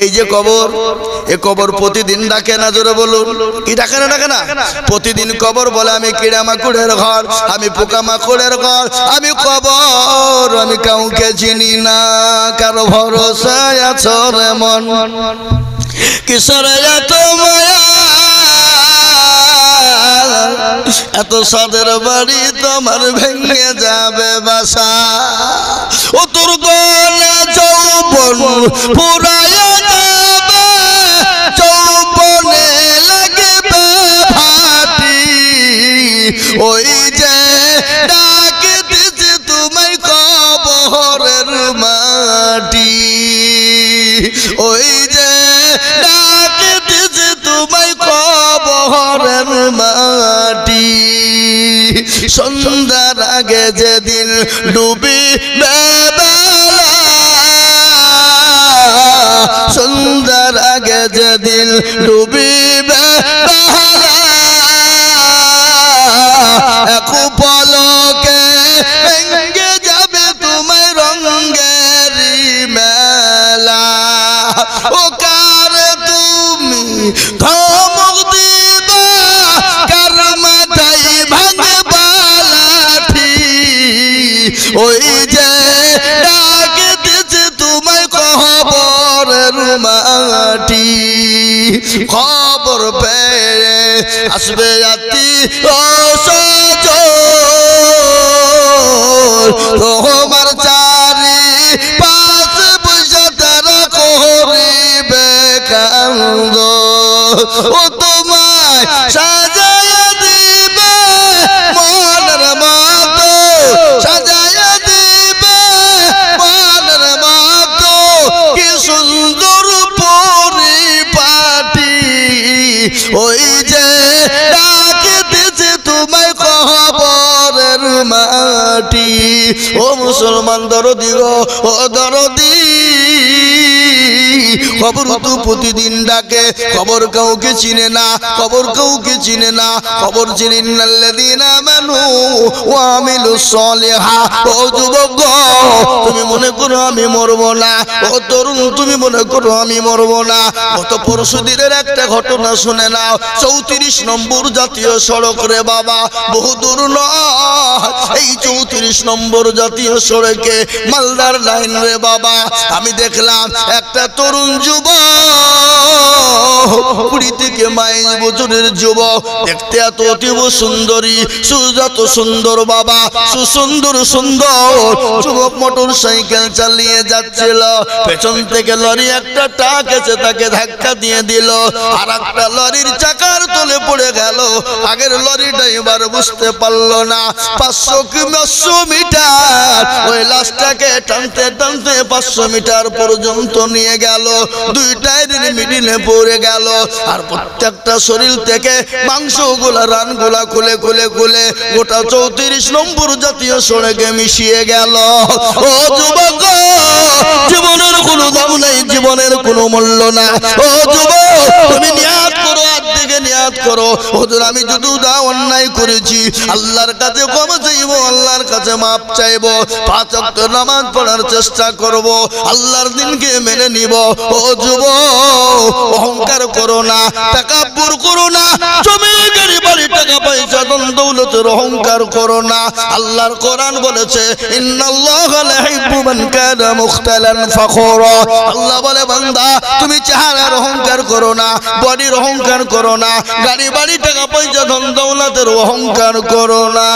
এই যে কবর, এ কবর প্রতিদিন ডাকে না, জোরে বলুন, কি ডাকে না? ডাকে না? প্রতিদিন কবর বলে আমি কিড়া মাকুড়ের ঘর, আমি পোকা মাকুড়ের ঘর, আমি কবর, আমি কাউকে চিনি না, কারো ভরসায় আছো রে মন, কিসের এত মায়া, এত সাদের বাড়ি তোমার ভেঙে যাবে বাসা, ও তোর গলা যৌবন পুরায় যাবে, যৌবনে লাগবে ভাটি, ওই যে ডাকে দিছে তোমায় কবরের মাটি, ওই যে ডাকে দিছে তোমায় কবরের মাটি, সন্ধ্যার আগে যেদিন ডুবিবে বেলা, সন্ধ্যার আগে যেদিন ডুবিবে বেলা, এক পলকে ভেঙে যাবে তোমায় রঙের মেলা, ও কার তুমি ধমক দিবা, কার মাথায় ভাঙবা লাঠি, ওই যে ডাকে দিছে তোমায় কবরের মাটি, খবর পেয়ে আসবে আত্মীয় স্বজন, তোমার চারি পাশে বসে তারা করিবে কান্দ, ও তোমায় সাজায়া দিবে মনের মতো, সাজায়া দিবে মনের মতো, কি সুন্দর পরিপাটি, ওই যে ডাকে দিছে তোমায় কবরের মাটি, ও মুসলমান দরদি গো, ও দরদি, কবর তো প্রতিদিন ডাকে, কবর কাউকে চিনে না, কবর কাউকে চিনে না, কবর চিনেন আল্লাযীনা আমানু ওয়া আমিলুস সলিহাত, ও যুবক তুমি মনে করো আমি মরবো না, ও তরুণ তুমি মনে করো আমি মরবো না, গত পরশুদিনের একটা ঘটনা শুনে নাও, 34 নম্বর জাতীয় সড়ক রে বাবা, বহু দূর নয়, এই 34 নম্বর জাতীয় সড়কে মালদার লাইন রে বাবা, আমি দেখলাম একটা তরুণ যুবক, 20 থেকে 22 বছরের যুবক, দেখতে এত অতীব সুন্দরী, সুজাত সুন্দর বাবা, সুসুন্দর সুন্দর যুবক, মোটর সাইকেল চালিয়ে যাচ্ছিল, পেছন থেকে লরি একটা ট্রাক এসে তাকে ধাক্কা দিয়ে দিল, আর একটা লরির চাকার তলে পড়ে গেল, আগের লরিটা এবার বুঝতে পারলো না, 500 মিটার ওই লাশটাকে টানতে টানতে 500 মিটার পর্যন্ত নিয়ে গেল, দুই টায়ারের মিডিলে পড়ে গেল, আর প্রত্যেকটা শরীর থেকে মাংসগুলা রানগুলা খুলে খুলে খুলে গোটা 34 নম্বর জাতীয় সড়কে মিশিয়ে গেল। ও যুবক, জীবনের কোনো দাম নাই, জীবনের কোনো মূল্য না, ও যুবক তুমি নিয়াত করো, আত্মীকে নিয়াত করো, হুজুর আমি যদি অন্যায় করেছি আল্লাহর কাছে ক্ষমা চাইবো, আল্লাহর কাছে মাপ চাইবো, 5 ওয়াক্ত নামাজ পড়ার চেষ্টা করব, আল্লাহর দিনকে মেনে নিব। ও যুবক অহংকার করো না, তাকাব্বুর করো না, জমি গাড়ি বাড়ি টাকা পয়সা ধন দৌলতের অহংকার করো না। আল্লাহর কোরআন বলেছে ইন্নাল্লাহা লা ইউহিব্বু মান কানা মুখতালান ফখুরা, আল্লাহ বলে বান্দা তুমি চেহারার অহংকার করো না, বডির অহংকার করো না, গাড়ি বাড়ি টাকা পয়সা ধন দৌলতের অহংকার করো না।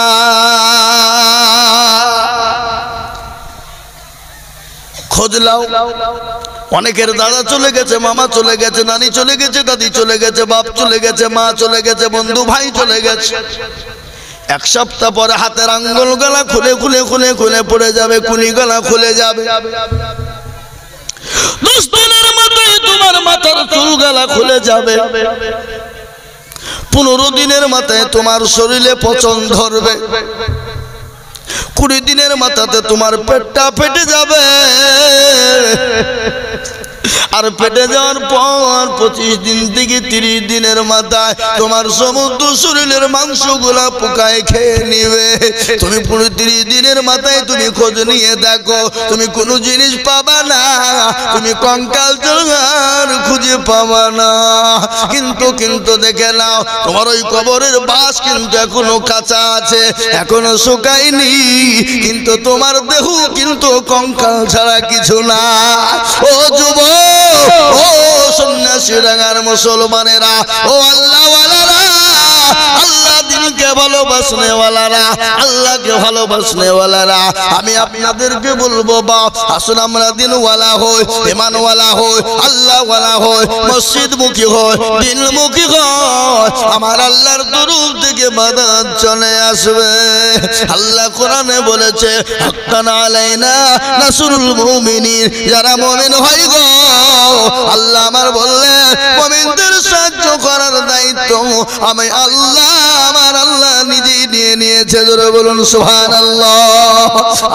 খোঁজ লাও, অনেকের দাদা চলে গেছে, মামা চলে গেছে, নানি চলে গেছে, দাদি চলে গেছে, বাপ চলে গেছে, মা চলে গেছে, বন্ধু ভাই চলে গেছে, 1 সপ্তাহ পরে হাতের আঙ্গুল গলা খুলে খুলে খুলে খুলে পড়ে যাবে, কুনি গলা খুলে যাবে, 10 দিনের মাথায় তোমার মাথার চুল গলা খুলে যাবে, 15 দিনের মাথায় তোমার শরীরে পচন ধরবে, 20 দিনের মাথাতে তোমার পেটটা ফেটে যাবে, আর পেটে যাওয়ার পর 25 দিন থেকে 30 দিনের মাথায় তোমার সমুদ্র শরীরের মাংসগুলা পোকায় খেয়ে নিবে। তুমি 30 দিনের মাথায় তুমি খোঁজ নিয়ে দেখো, তুমি কোনো জিনিস পাবা না, তুমি কঙ্কাল খুঁজে পাবা না। কিন্তু দেখে নাও, তোমার ওই কবরের বাস কিন্তু এখনো কাঁচা আছে, এখনো শুকায়নি, কিন্তু তোমার দেহ কিন্তু কঙ্কাল ছাড়া কিছু না। ও যুবক, ও সন্ন্যাসী রাঙার মুসলমানেরা, ও আল্লাহওয়ালারা, আল্লাহ দিনকে ভালোবাসনেওয়ালারা, আল্লাহকে ভালোবাসনেওয়ালারা, আমি আপনাদেরকে বলবো বাপ, আসুন আমরা দিনওয়ালা হই, ইমানওয়ালা হই, আল্লাহওয়ালা হই, মসজিদমুখী হই, দিনমুখী হই। আমার আল্লাহর তরফ থেকে মাদাদ চলে আসবে। আল্লাহ কোরআনে বলেছে, হাক্কান আলাইনা নাসরুল মুমিনিন, যারা মুমিন হয় গো, আল্লাহ আমার বললেন মুমিনদের সাহায্য করার দায়িত্ব আমি আল্লাহ, আমার আল্লাহ নিজেই নিয়ে নিয়েছে। জোরে বলুন সুবহানাল্লাহ।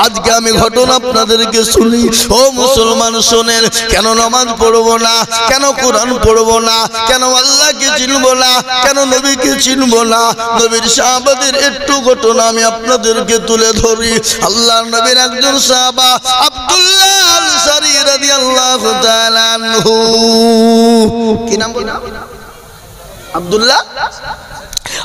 আজকে আমি ঘটনা আপনাদেরকে শুনি। ও মুসলমান শোনেন, কেন নামাজ পড়বো না, কেন কোরআন পড়বো না, কেন আল্লাহকে চিনবো না, কেন নবীকে চিনবো না? নবীর সাহাবাদের একটু ঘটনা আমি আপনাদেরকে তুলে ধরি। আল্লাহর নবীর একজন সাহাবা আব্দুল্লাহ আনসারী রাদিয়াল্লাহু তাআলা আনহু, কি নাম বলেন?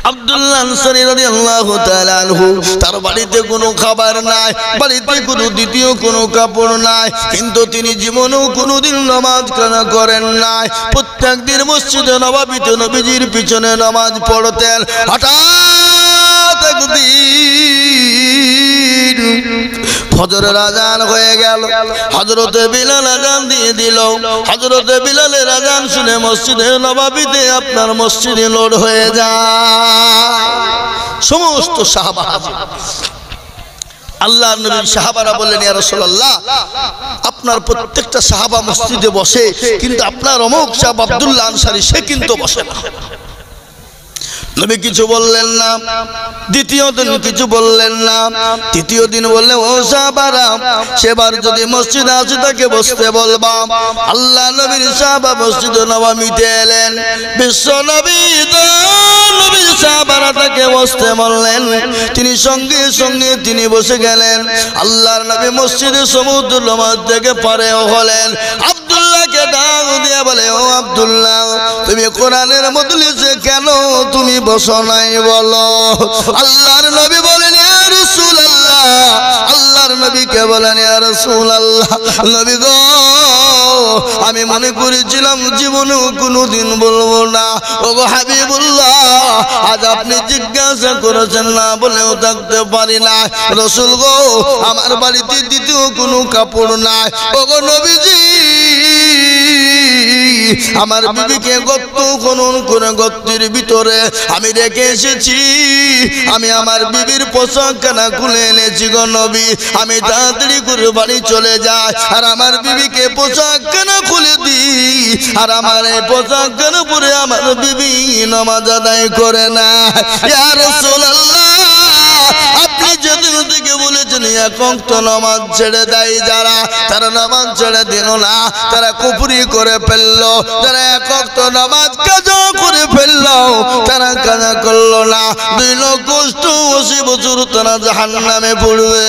আব্দুল্লাহ আনসারী রাদিয়াল্লাহু তাআলা আনহু। তার বাড়িতে কোনো খাবার নাই, বাড়িতে কোনো দ্বিতীয় কোনো কাপড় নাই, কিন্তু তিনি জীবনেও কোনোদিন নামাজ কাজা করেন নাই। প্রত্যেক দিন মসজিদে নববীতে নবীজির পিছনে নামাজ পড়তেন। হঠাৎ একদিন ফজরের আজান হয়ে গেল, হযরতে বিলাল আজান দিয়ে দিল। হযরতে বিলালের আজান শুনে মসজিদে নববীতে আপনার মসজিদে লোড হয়ে যায়। সমস্ত সাহাবা হাজির। আল্লাহর নবীর সাহাবারা বললেন, ইয়া রাসূলুল্লাহ, আপনার প্রত্যেকটা সাহাবা মসজিদে বসে, কিন্তু আপনার অমুক সাহাবা আব্দুল্লাহ আনসারী সে কিন্তু বসে না। নবী কিছু বললেন না। দ্বিতীয় দিন কিছু বললেন না। তৃতীয় দিন বললেন, ও সাহাবারা, সেবার যদি মসজিদে আসে তাকে বসতে বলবা। আল্লাহ নবীর সাহাবা মসজিদে নববীতে এলেন। বিশ্ব নবী নবীর সাহাবারা তাকে বসতে বললেন। তিনি সঙ্গে সঙ্গে তিনি বসে গেলেন। আল্লাহর নবী মসজিদে সমুদ্র নামাজ থেকে পারে হলেন। আব্দুল্লাহকে ডাক দিয়ে বলে, ও আব্দুল্লাহ, তুমি কোরআনের মজলিসে কেন তুমি বসো নাই বলো? আল্লাহর নবী বলেন, ইয়া রাসূলুল্লাহ, আল্লাহর নবীকে বলেন, ইয়া রাসূলুল্লাহ, নবী গো, আমি মনে করেছিলাম জীবনেও কোনোদিন বলবো না। ও গো হাবিবুল্লাহ, আজ আপনি জিজ্ঞাসা করেছেন না বলেও থাকতে পারি না। রাসূল গো, আমার বাড়িতে দ্বিতীয় কোনো কাপড় নাই। ও গো নবীজি, আমার বিবিকে গর্ত খনন করে গর্তের ভিতরে আমি রেখে এসেছি। আমি আমার বিবির পোশাক কানা খুলে এনেছি গো নবী। আমি তাড়াতাড়ি করে বাড়ি চলে যাই আর আমার বিবিকে পোশাক কানা খুলে দিই, আর আমার এই পোশাক কানা পরে আমার বিবি নামাজ আদায় করে না। ইয়া রাসূলুল্লাহ, আপনি যেদিন থেকে বলেছেন এক ওয়াক্ত নামাজ ছেড়ে দেয় যারা, তারা নামাজ ছেড়ে দিল না, তারা কুফরি করে ফেললো। যারা এক ওয়াক্ত নামাজ কাজা করে ফেললো, তারা কাজা করলো না, 2,80,000 বছর তারা জাহান্নামে পড়বে।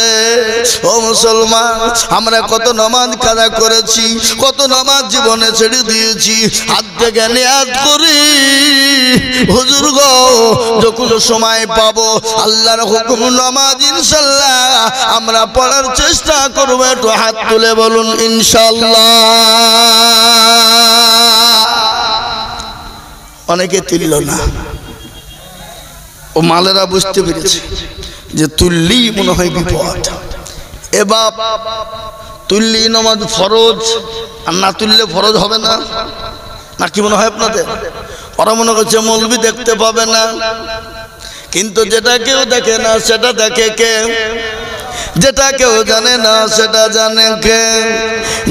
ও মুসলমান, আমরা কত নামাজ কাজা করেছি, কত নামাজ জীবনে ছেড়ে দিয়েছি। হাত থেকে নিয়াত করি, হুজুর গো, যখন সময় পাবো আল্লাহর হুকুম নামাজ ইনশাআল্লাহ আমরা পড়ার চেষ্টা করব। একটু হাত তুলে বলুন ইনশাআল্লাহ। অনেকে তুলল না। ও মালেরা বুঝতে পেরেছে যে তুললি মনে হয় বিপদ। এ বাপ, তুললি নামাজ ফরজ, আর না তুললে ফরজ হবে না, না কি মনে হয় আপনাদের? ওরা মনে করছে মৌলবি দেখতে পাবে না, কিন্তু যেটা কেউ দেখে না সেটা দেখে কে? যেটা কেউ জানে না সেটা জানে কে?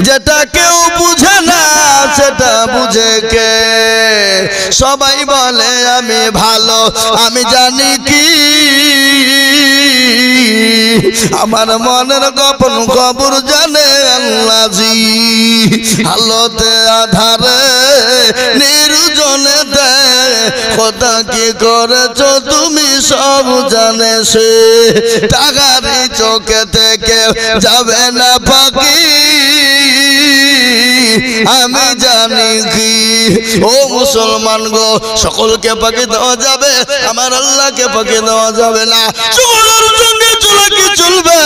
যেটা কেউ বুঝে না সেটা বুঝে কে? সবাই বলে আমি ভালো, আমি জানি কি আমার মনের গোপন খবর জানে আল্লাহজি। আলোতে আধারে নির্জনে দে খোদা কি করেছো তুমি সব জানে সে। টাকারি চোখে থেকে যাবে না পাখি, আমি জানি কি ও মুসলমান গো, সকলকে ফাঁকি দেওয়া যাবে, আমার আল্লাহকে ফাঁকি দেওয়া যাবে না। সকলের সঙ্গে চলা কি চলবে,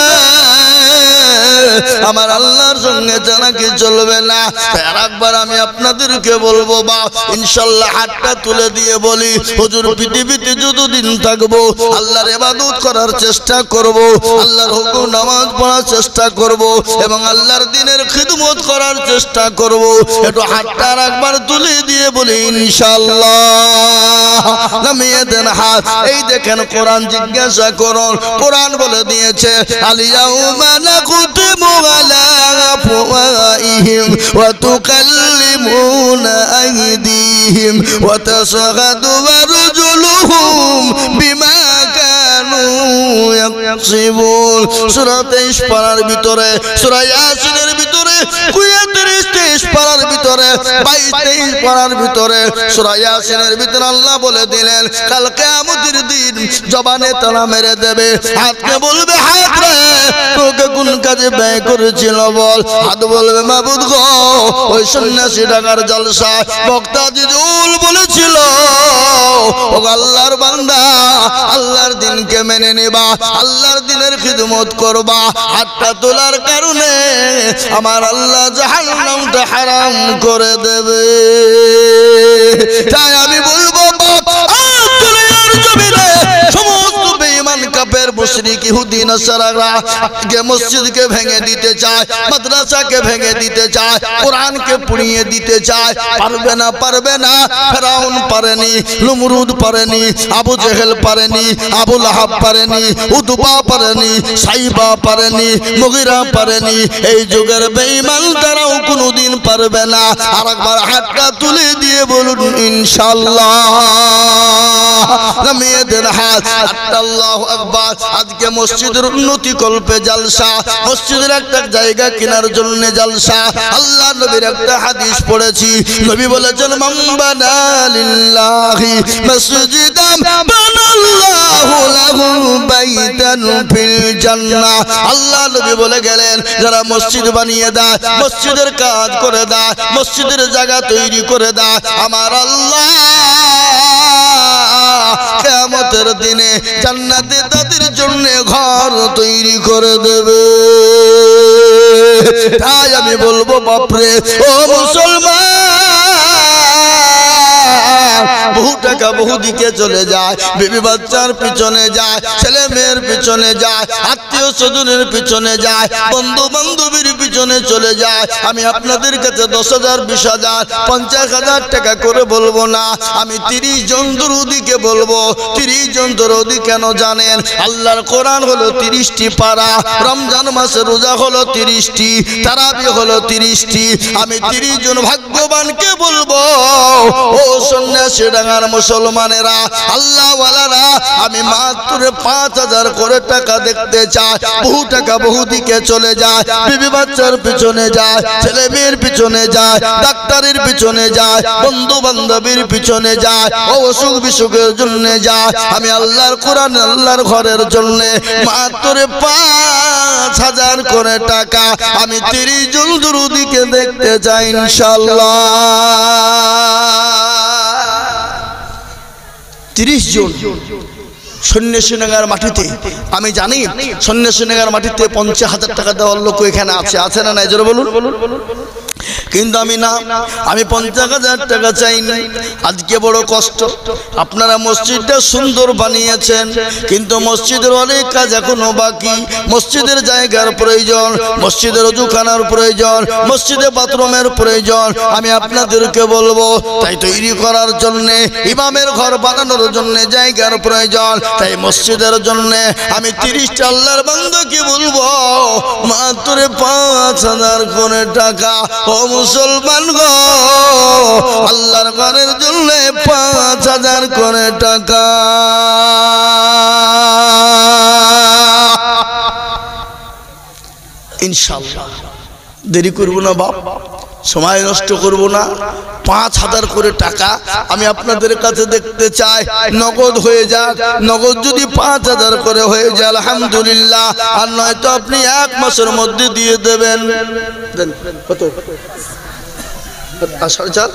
আমার আল্লাহর সঙ্গে জানা কি চলবে না। আর একবার আমি আপনাদেরকে বলবো বা ইনশাআল্লাহ হাতটা তুলে দিয়ে বলি, হুজুর পৃথিবীতে যতদিন থাকবো আল্লাহর ইবাদত করার চেষ্টা করব, আল্লাহর হুকুম নামাজ পড়ার চেষ্টা করব এবং আল্লাহর দ্বীনের খিদমত করার চেষ্টা করব। একটু হাতটা একবার তুলে দিয়ে বলি ইনশাআল্লাহ। নামিয়ে দেন হাত। এই দেখেন কোরআন জিজ্ঞাসা করুন, কোরআন বলে দিয়েছে আলিয়াউমা নাকুতিমু আলা আফওয়াহিহিম ওয়া তুকাল্লিমুনা আইদিহিম ওয়া তাশহাদু আরজুলুহুম বিমা কানু ইয়াকসিবুন। সূরা 23 পারার ভিতরে, সূরা ইয়াসিনের ভিতরে, 33 পারার ভিতরে, 22-23 পারার ভিতরে, সূরা ইয়াসিনের ভিতরে আল্লাহ বলে দিলেন কাল কিয়ামতের দিন জবানে তালা মেরে দেবে। হাতকে বলবে হাত রে তোকে কোন কাজে ব্যয় করেছিল বল। হাত বলবে মাবুদ গো ওই সন্ন্যাসী টাকার জলসা বক্তা জিজুল বলেছিল ও আল্লাহর বান্দা আল্লাহর দ্বীনকে মেনে নেবা, আল্লাহর দ্বীনের খিদমত করবা। হাতটা তোলার কারণে আমার আল্লাহ জাহান্নামটা হারাম করে দেবে। তাই আমি বলবো সমস্ত বেঈমান কাফের মুশরিক ইহুদি নাসারারা আজকে মসজিদকে ভেঙে দিতে চায়, মাদ্রাসাকে ভেঙে দিতে চায়, কোরআনকে পুড়িয়ে দিতে চায়। পারবে না, পারবে না। ফেরাউন পারেনি, নমরুদ পারেনি, আবু জেহেল পারেনি, আবু লাহাব পারেনি, উতবা পারেনি, সাইবা পারেনি, মুগিরা পারেনি। এই যুগের বেঈমান তারাও কোনোদিন পারবে না। আরেকবার হাতটা তুলে দিয়ে বলুন ইনশাআল্লাহ। নামিয়ে দেন হাত। আল্লাহু আকবার। আজকে মসজিদের উন্নতি কল্পে জালসা, মসজিদের একটা জায়গা কেনার জন্য জালসা। আল্লাহ নবীর একটা হাদিস পড়েছি, নবী বলেছেন মান বানা লিল্লাহি মাসজিদান বানাল্লাহু লাহু বাইতান ফিল জান্নাহ। আল্লাহ নবী বলে গেলেন যারা মসজিদ বানিয়ে দেয়, মসজিদের কাজ করে দেয়, মসজিদের জায়গা তৈরি করে দেয়, আমার আল্লাহ কিয়ামতের দিনে জান্নাতে তাদের জন্য ঘর তৈরি করে দেবে। তাই আমি বলবো বাপরে ও মুসলমান, বহু টাকা বহু দিকে চলে যায়, বিবি বাচ্চার পিছনে যায়, ছেলে মেয়ের পিছনে যায়, আত্মীয় স্বজনের পিছনে যায়, বন্ধু বান্ধবীর পিছনে চলে যায়। আমি আপনাদের কাছে 10,000, 20,000, 50,000 টাকা করে বলবো না, আমি 30 জন দরুদীকে বলবো। 30 জন দরুদী কেন জানেন? আল্লাহর কোরআন হলো 30টি পারা, রমজান মাসে রোজা হলো 30টি, তারাবি হলো 30টি। আমি 30 জন ভাগ্যবানকে বলবো ও সন্ন্যাসী ডাঙ্গার মুসলমানেরা, আল্লাহ ওয়ালারা, আমি মাত্র 5,000 করে টাকা দেখতে চাই। বহু টাকা বহু দিকে চলে যায়, বিবি বাচ্চার পিছনে যায়, ছেলে মেয়ের পিছনে যায়, ডাক্তারের পিছনে যায়, বন্ধু বান্ধবীর পিছনে যায়, ও অসুখ বিসুখের জন্য যায়। আমি আল্লাহর কোরআন আল্লাহর ঘরের জন্য মাত্র 5,000 করে টাকা আমি 30 জন দরুদীকে দেখতে চাই ইনশাআল্লাহ। 30 জন সন্ন্যাসীনগর মাটিতে, আমি জানি সন্ন্যাসীনগর মাটিতে 50,000 টাকা দেওয়ার লোক এখানে আছে না নাই জোরে বলুন। কিন্তু আমি না, আমি 50,000 টাকা চাইনি। আজকে বড় কষ্ট, আপনারা মসজিদটা সুন্দর বানিয়েছেন কিন্তু মসজিদের অনেক কাজ এখনো বাকি। মসজিদের জায়গার প্রয়োজন, মসজিদের ওযুখানার প্রয়োজন, মসজিদে বাথরুমের প্রয়োজন। আমি আপনাদেরকে বলবো তাই তৈরি করার জন্য, ইমামের ঘর বানানোর জন্য জায়গার প্রয়োজন। তাই মসজিদের জন্য আমি 30টা আল্লাহর বান্দাকে বলবো মাত্র 5,000 করে টাকা। ও মুসলমান গো, আল্লাহর ঘরের জন্য 5,000 করে টাকা। ইনশাআল্লাহ দেরি করব না বাপ, সময় নষ্ট করব না। 5,000 করে টাকা আমি আপনাদের কাছে দেখতে চাই, নগদ হয়ে যাক। নগদ যদি 5,000 করে হয়ে যায় আলহামদুলিল্লাহ, আর নয়তো আপনি 1 মাসের মধ্যে দিয়ে দেবেন। কত আর 4.5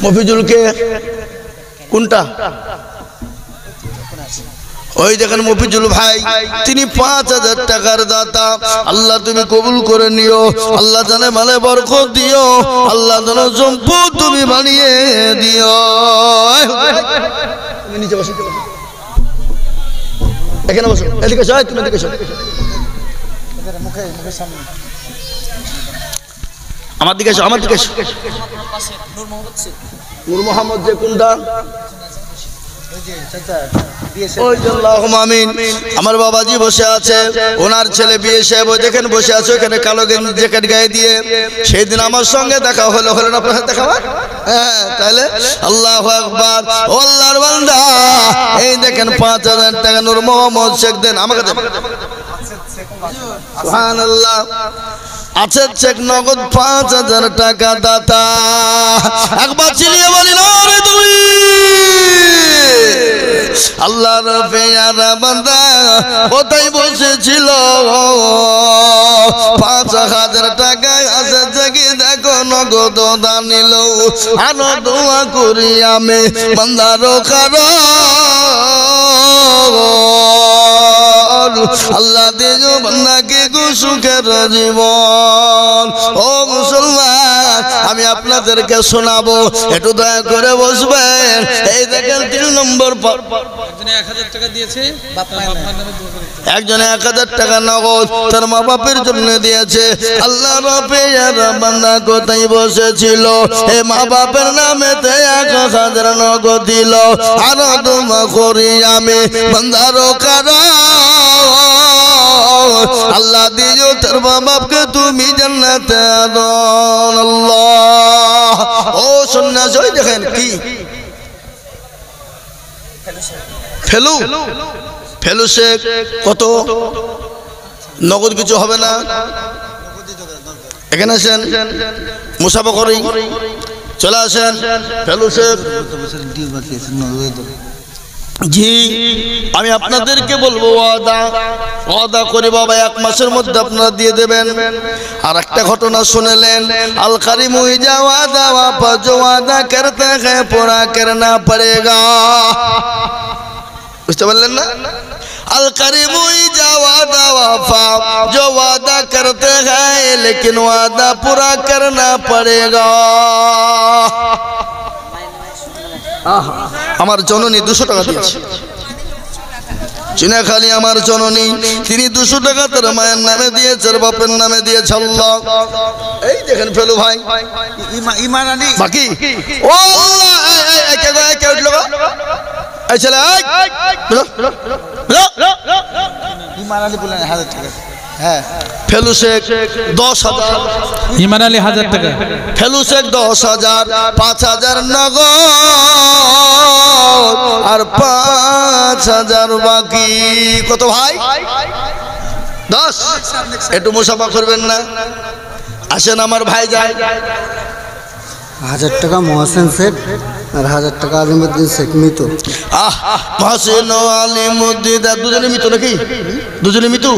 মফিজুলকে কোনটা ওই দেখেন মফিজুল ভাই তিনি 5000 টাকার দাতা আল্লাহ তুমি কবুল করে নিও আল্লাহ জানে মালে বরকত দিও আল্লাহ যেন সম্পদ তুমি বানিয়ে দিও তুমি নিচে বসো এখানে বসো এদিকে যাও তুমি এদিকে এসো মুখে সামনে আমার দিকে এসো নূর মোহাম্মদ যে কোনটা আমার বাবাজি বসে আছে ওনার ছেলে বিয়ে সাহেব দেখেন বসে আছে ওখানে কালো জ্যাকেট গায়ে দিয়ে সেই দিন আমার সঙ্গে দেখা হলো না আপনার সাথে দেখা হ্যাঁ তাহলে আল্লাহু আকবার ও আল্লাহর বান্দা এই দেখেন 5000 টাকা নূর মোহাম্মদ শেখ দেন আমাকে দেন সুবহানাল্লাহ আছে চেক নগদ 5000 টাকা দাতা একবার চিলিয়ে বলি না রে তুই আল্লাহর পেয়ারা বান্দা কোথায় বসেছিল 5000 টাকা আছে জেগে দেখো নগদ দান নিল আরো দোয়া করি আমি বান্দারও কারণ আল্লাহ দিও বান্দাকে সুখের জীবন ও মুসলমান আমি আপনাদেরকে শোনাবো একটু দয়া করে বসবেন এই দেখেন 3 নম্বর একজনে 1000 টাকা নগদ তার মা বাপের জন্য দিয়েছে আল্লাহ রবের বান্দা কোথায় বসেছিল এই মা বাপের নামেতে 1000 নগদ দিল আর দোয়া করি আমি বান্দারও কারণ আল্লাহ দিও তার মা বাপকে তুমি জান্নাতে আদন আল্লাহ ও সন্ন্যাসী ওই দেখেন কি ফেলু শেখ কত নগদ কিছু হবে না এখানে আসেন মুসাফা করি চলে আসেন ফেলু শেখ জি আমি আপনাদেরকে বলবো ওয়াদা করে বাবা 1 মাসের মধ্যে আপনারা দিয়ে দেবেন আর একটা ঘটনা শুনলেন আল কারিম যা ওয়াদা ওয়াফা जो वादा करते हैं पूरा करना पड़ेगा বুঝতে পারলেন না अल करीम जा वादा वफा जो वादा करते हैं लेकिन वादा पूरा करना पड़ेगा আমার জননী 200 টাকা দিয়েছে চিনাখালী আমার জননী তিনি 200 টাকা তার মায়ের নামে দিয়েছে আর বাপের নামে দিয়েছে আল্লাহ এই দেখেন ফেলু ভাই ঈমান আলী বাকি ও আল্লাহ কে উঠলো এই ছেলে ঈমান আলী বলেন 1000 টাকা হ্যাঁ ফেলু শেখ 10000 ঈমান আলী 1000 টাকা ফেলু শেখ 10000 5000 নগদ আর 5000 বাকি কত ভাই 10 একটু মুসাফা করবেন না আসেন আমার ভাই যায় 1000 টাকা মহসেন শেখ আর 1000 টাকা আলিমউদ্দিন শেখ মিতু মহসেন ও আলিমউদ্দিন দুজনে মিতু নাকি দুজনে মিতু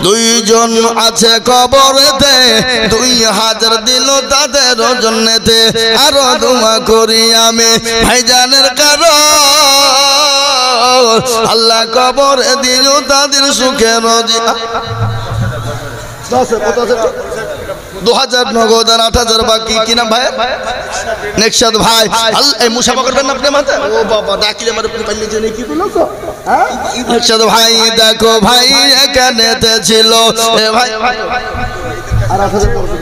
দুইজন আছে কবরেতে 2000 দিল তাদের জন্নতে আর দোয়া করি আমি ভাইজানের কারণ আল্লাহ কবরে দিল তাদের সুখের জীবন 2000 নগদ আর 8000 বাকি কি নাম ভাই নেকশাদ ভাই এই মুসাফা করবেন না আপনি মাথা ও বাবা ডাকিলে আমার আপনি পাইলে যে কি বলো তো হ্যাঁ নেকশাদ ভাই দেখো ভাই এখানেতে ছিল এ ভাই আর 8000 করবেন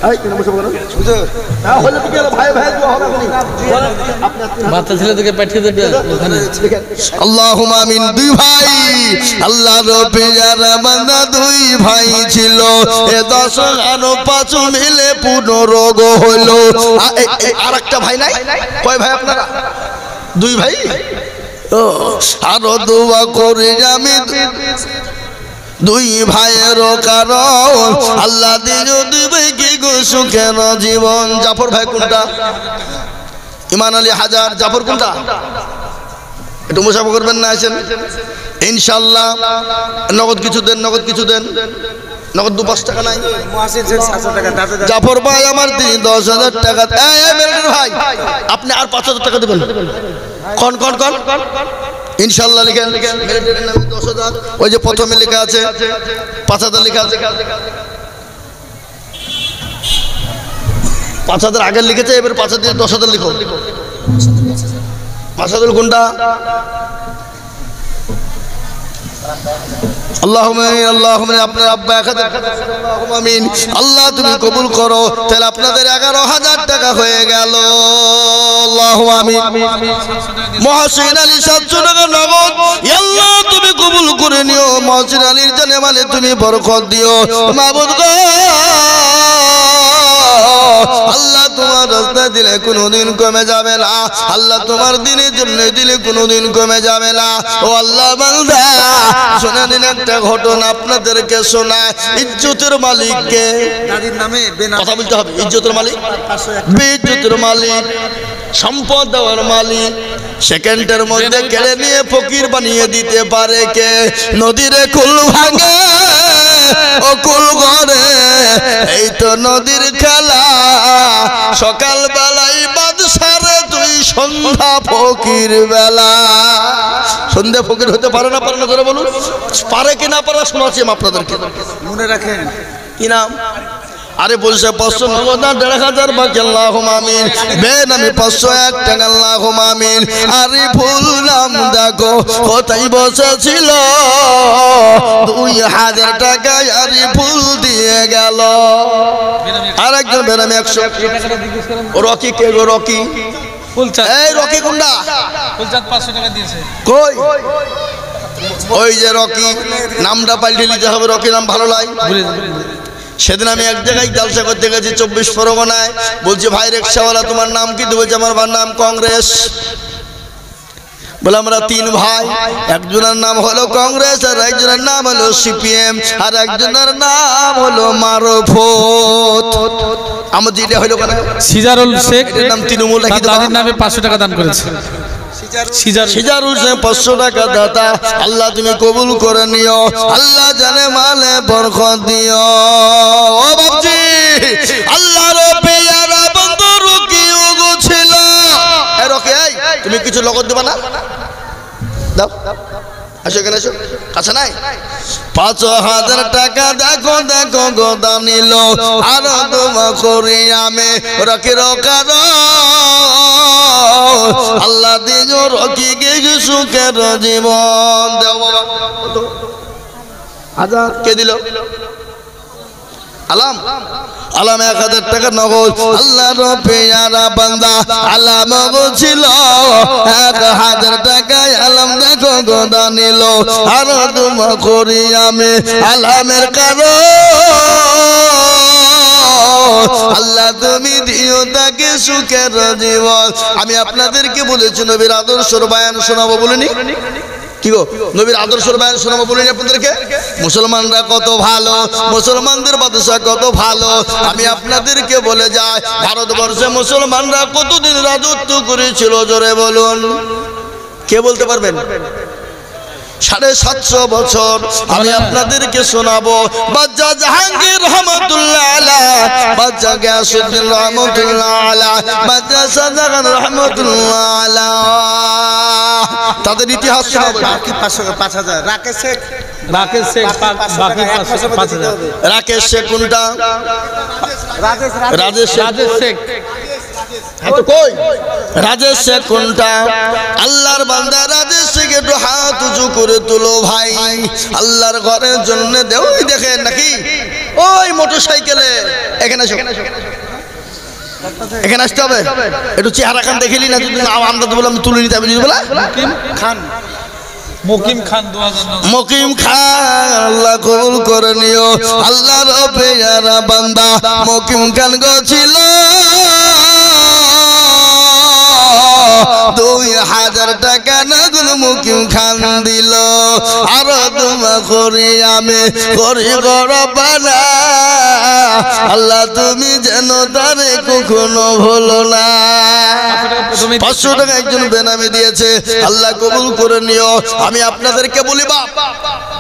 এই কেন মুসাফা করেন বুঝছো না হলে কি ভাই ভাই তো হবে আপনি বাচ্চা ছেলেদেরকে পাঠিয়ে দেবে ওখানে আল্লাহুম্মা আমিন দুই ভাই আল্লাহ রব্বির বান্দা দুই ভাই ছিল এ 10 আর 5 মিলে 15 গো হলো আরেকটা ভাই নাই কয় ভাই আপনারা দুই ভাই ও আর দোয়া করে আমি দুই ভাইয়ের কারণ আল্লাহ দিও দুই ভাইকে গো সুখের জীবন জাফর ভাই কোনটা ঈমান আলী 1000 জাফর কোনটা একটু মুসাফা করবেন না আসেন ইনশাআল্লাহ নগদ কিছু দেন নগদ 2-5 টাকা নাই? মহাসিন শেখ 700 টাকা দাদা জাফর ভাই আমার তিনি 10,000 টাকা। এই মেরুন ভাই আপনি আর 5,000 টাকা দেবেন। কোন ইনশাআল্লাহ লিখেন। মেরুনের নামে 10,000, ওই যে প্রথমে লেখা আছে 5,000 লেখা আছে। 5,000 আগে লিখেছে, এবার 5,000 10,000 লিখো। 5,000 কোনটা? আল্লাহুম্মা আপনার আব্বা 1000 আল্লাহুম্মা আমিন। আল্লাহ তুমি কবুল করো। তাহলে আপনাদের 11,000 টাকা হয়ে গেল। আল্লাহুম্মা আমিন। মহসিন আলী 700 টাকা নগদ। আল্লাহ তুমি কবুল করে নিও। মহসিন আলীর জানে মালে তুমি বরকত দিও মাবুদ গো। আল্লাহ তোমার রাস্তায় দিলে কোনোদিন কমে যাবে না। আল্লাহ তোমার দিনের জন্য দিলে কোনোদিন কমে যাবে না। ও আল্লাহ বান্দা শুনে দিন একটা ঘটনা আপনাদেরকে শোনায়। ইজ্জতের মালিককে দাদির নামে কথা বলতে হবে। ইজ্জতের মালিক, ইজ্জতের মালিক, সম্পদ দেওয়ার মালিক সেকেন্ডের মধ্যে কেড়ে নিয়ে ফকির বানিয়ে দিতে পারে কে? নদীরে কুল ভাঙে ও কুল গড়ে, এই তো নদীর খেলা। সকাল বেলায় বাদশারে তুই সন্ধ্যা ফকির বেলা। সন্ধ্যা ফকির হতে পারে না পারে না ধরে বলুন। পারে কি না পারে শোনাচ্ছি আপনাদেরকে, মনে রাখেন। কি নাম? আরে বলছে 500 নগদ না 1,500 বাকি। আল্লাহুম্মা আমিন। বেনামি 501 টাকা। আল্লাহুম্মা আমিন। আরে ফুল নাম দেখো কোথায় বসেছিল, 2,000 টাকায় আরে ফুল দিয়ে গেল। আরেকজন বেনামি 100। ও রকি কে গো? রকি ফুলচাঁদ। এই রকি কোনটা? ফুলচাঁদ 500 টাকা দিয়েছে। কই? ওই যে রকি নামটা পাল্টে নিতে হবে। রকি নাম ভালো লাগে। সেদিন আমি এক জায়গায় জালসা করতে গেছি 24 পরগনায়। বলছি ভাই রিক্সাওয়ালা তোমার নাম কি? বলছে আমার নাম কংগ্রেস। বলে আমরা 3 ভাই, একজনের নাম হলো কংগ্রেস, আর একজনের নাম হলো সিপিএম, আর একজনের নাম হলো মারফত। আমার যেটা হলো কেন সিজারুল শেখ নাম তৃণমূল রাখি তার দাদির নামে 500 টাকা দান করেছে। সিজারুল শেখ 500 টাকা দাতা। আল্লাহ তুমি কবুল করে নিও। আল্লাহ জানে মালে বরকত দিও। ও বাবজি আল্লাহর পেয়ারা বন্ধু রকি ওগো ছিল। এ রকি এই তুমি কিছু লগত দেবা না? দাও আসো এখানে আসো। কাছে নাই? 5,000 টাকা দেখো দেখো গোদা নিল। আর তোমা করি আমি রকির কারো। আল্লাহ দিও রকিকে সুখের জীবন দেও। বাবা হাজার কে দিল? আলাম 1,000 টাকা নগদ। আল্লাহর পেয়ারা বান্দা আলাম ছিল 1,000 টাকায়। আলাম দেখো গোদা নিল। আর তোমা করি আমি আলামের কারো। আল্লাহ তুমি দিও তাকে সুখের জীবন। আমি আপনাদেরকে বলেছি নবীর আদর্শের বয়ান শোনাবো বলিনি? কি গো নবীর আদর্শের বয়ান শোনাবো বলিনি আপনাদেরকে? মুসলমানরা কত ভালো, মুসলমানদের বাদশা কত ভালো। আমি আপনাদেরকে বলে যাই ভারতবর্ষে মুসলমানরা কতদিন রাজত্ব করেছিল জোরে বলুন। কে বলতে পারবেন? 750 বছর। আমি আপনাদেরকে শোনাবো বাদশা জাহাঙ্গীর রহমতুল্লাহ আলাইহ, বাদশা গিয়াসউদ্দিন রহমতুল্লাহ আলাইহ, বাদশা শাহজাহান রহমতুল্লাহ আলাইহ, তাদের ইতিহাস শোনাবো। 5,000 রাকেশ শেখ। রাকেশ শেখ বাকি 5,000। রাকেশ শেখ কোনটা? রাজেশ শেখ। কই রাজেশ শেখ কোনটা? আল্লাহর বান্দা রাজেশ শেখ একটু হাত উঁচু করে তুলো ভাই। আল্লাহর ঘরের জন্য দেও। দেখেন নাকি ওই মোটরসাইকেলে এখানে আসো, এখানে আসতে হবে। একটু চেহারা খান দেখিলি না? যদি আমরা তো বললাম তুলে নিতে হবে। যদি বলা খান মকিম খান 2009। মকিম খান আল্লাহ কবুল করে নিও। আল্লাহর পেয়ারা বান্দা মকিম খান গো ছিল 2,000 টাকা নগদ মকিম খান দিল। আর তোমা করি আমি করি গরবানা। আল্লাহ তুমি যেন তারে কখনো ভুলো না। 500 টাকা একজন বেনামি দিয়েছে, আল্লাহ কবুল করে নিও। আমি আপনাদেরকে বলি বাপ,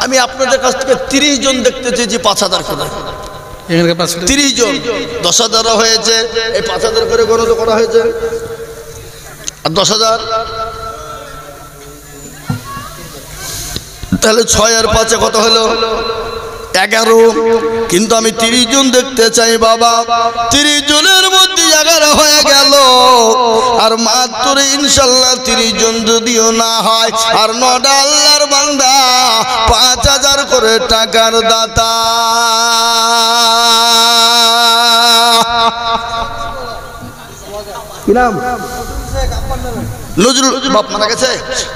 আমি আপনাদের কাছ থেকে 30 জন দেখতে চেয়েছি 5000 করে। 30 জন 10,000 হয়েছে, এই 5000 করে গণনা করা হয়েছে, আর 10,000 তাহলে 6 আর 5 কত হলো? 11। কিন্তু আমি 30 জন দেখতে চাই বাবা। 30 জনের মধ্যে 11 হয়ে গেল, আর মাত্র ইনশাল্লাহ 30 জন যদিও না হয়, আর 9টা আল্লাহর বান্দা 5000 করে টাকার দাতা। কি নাম? নজরুল বাপ মারা গেছে।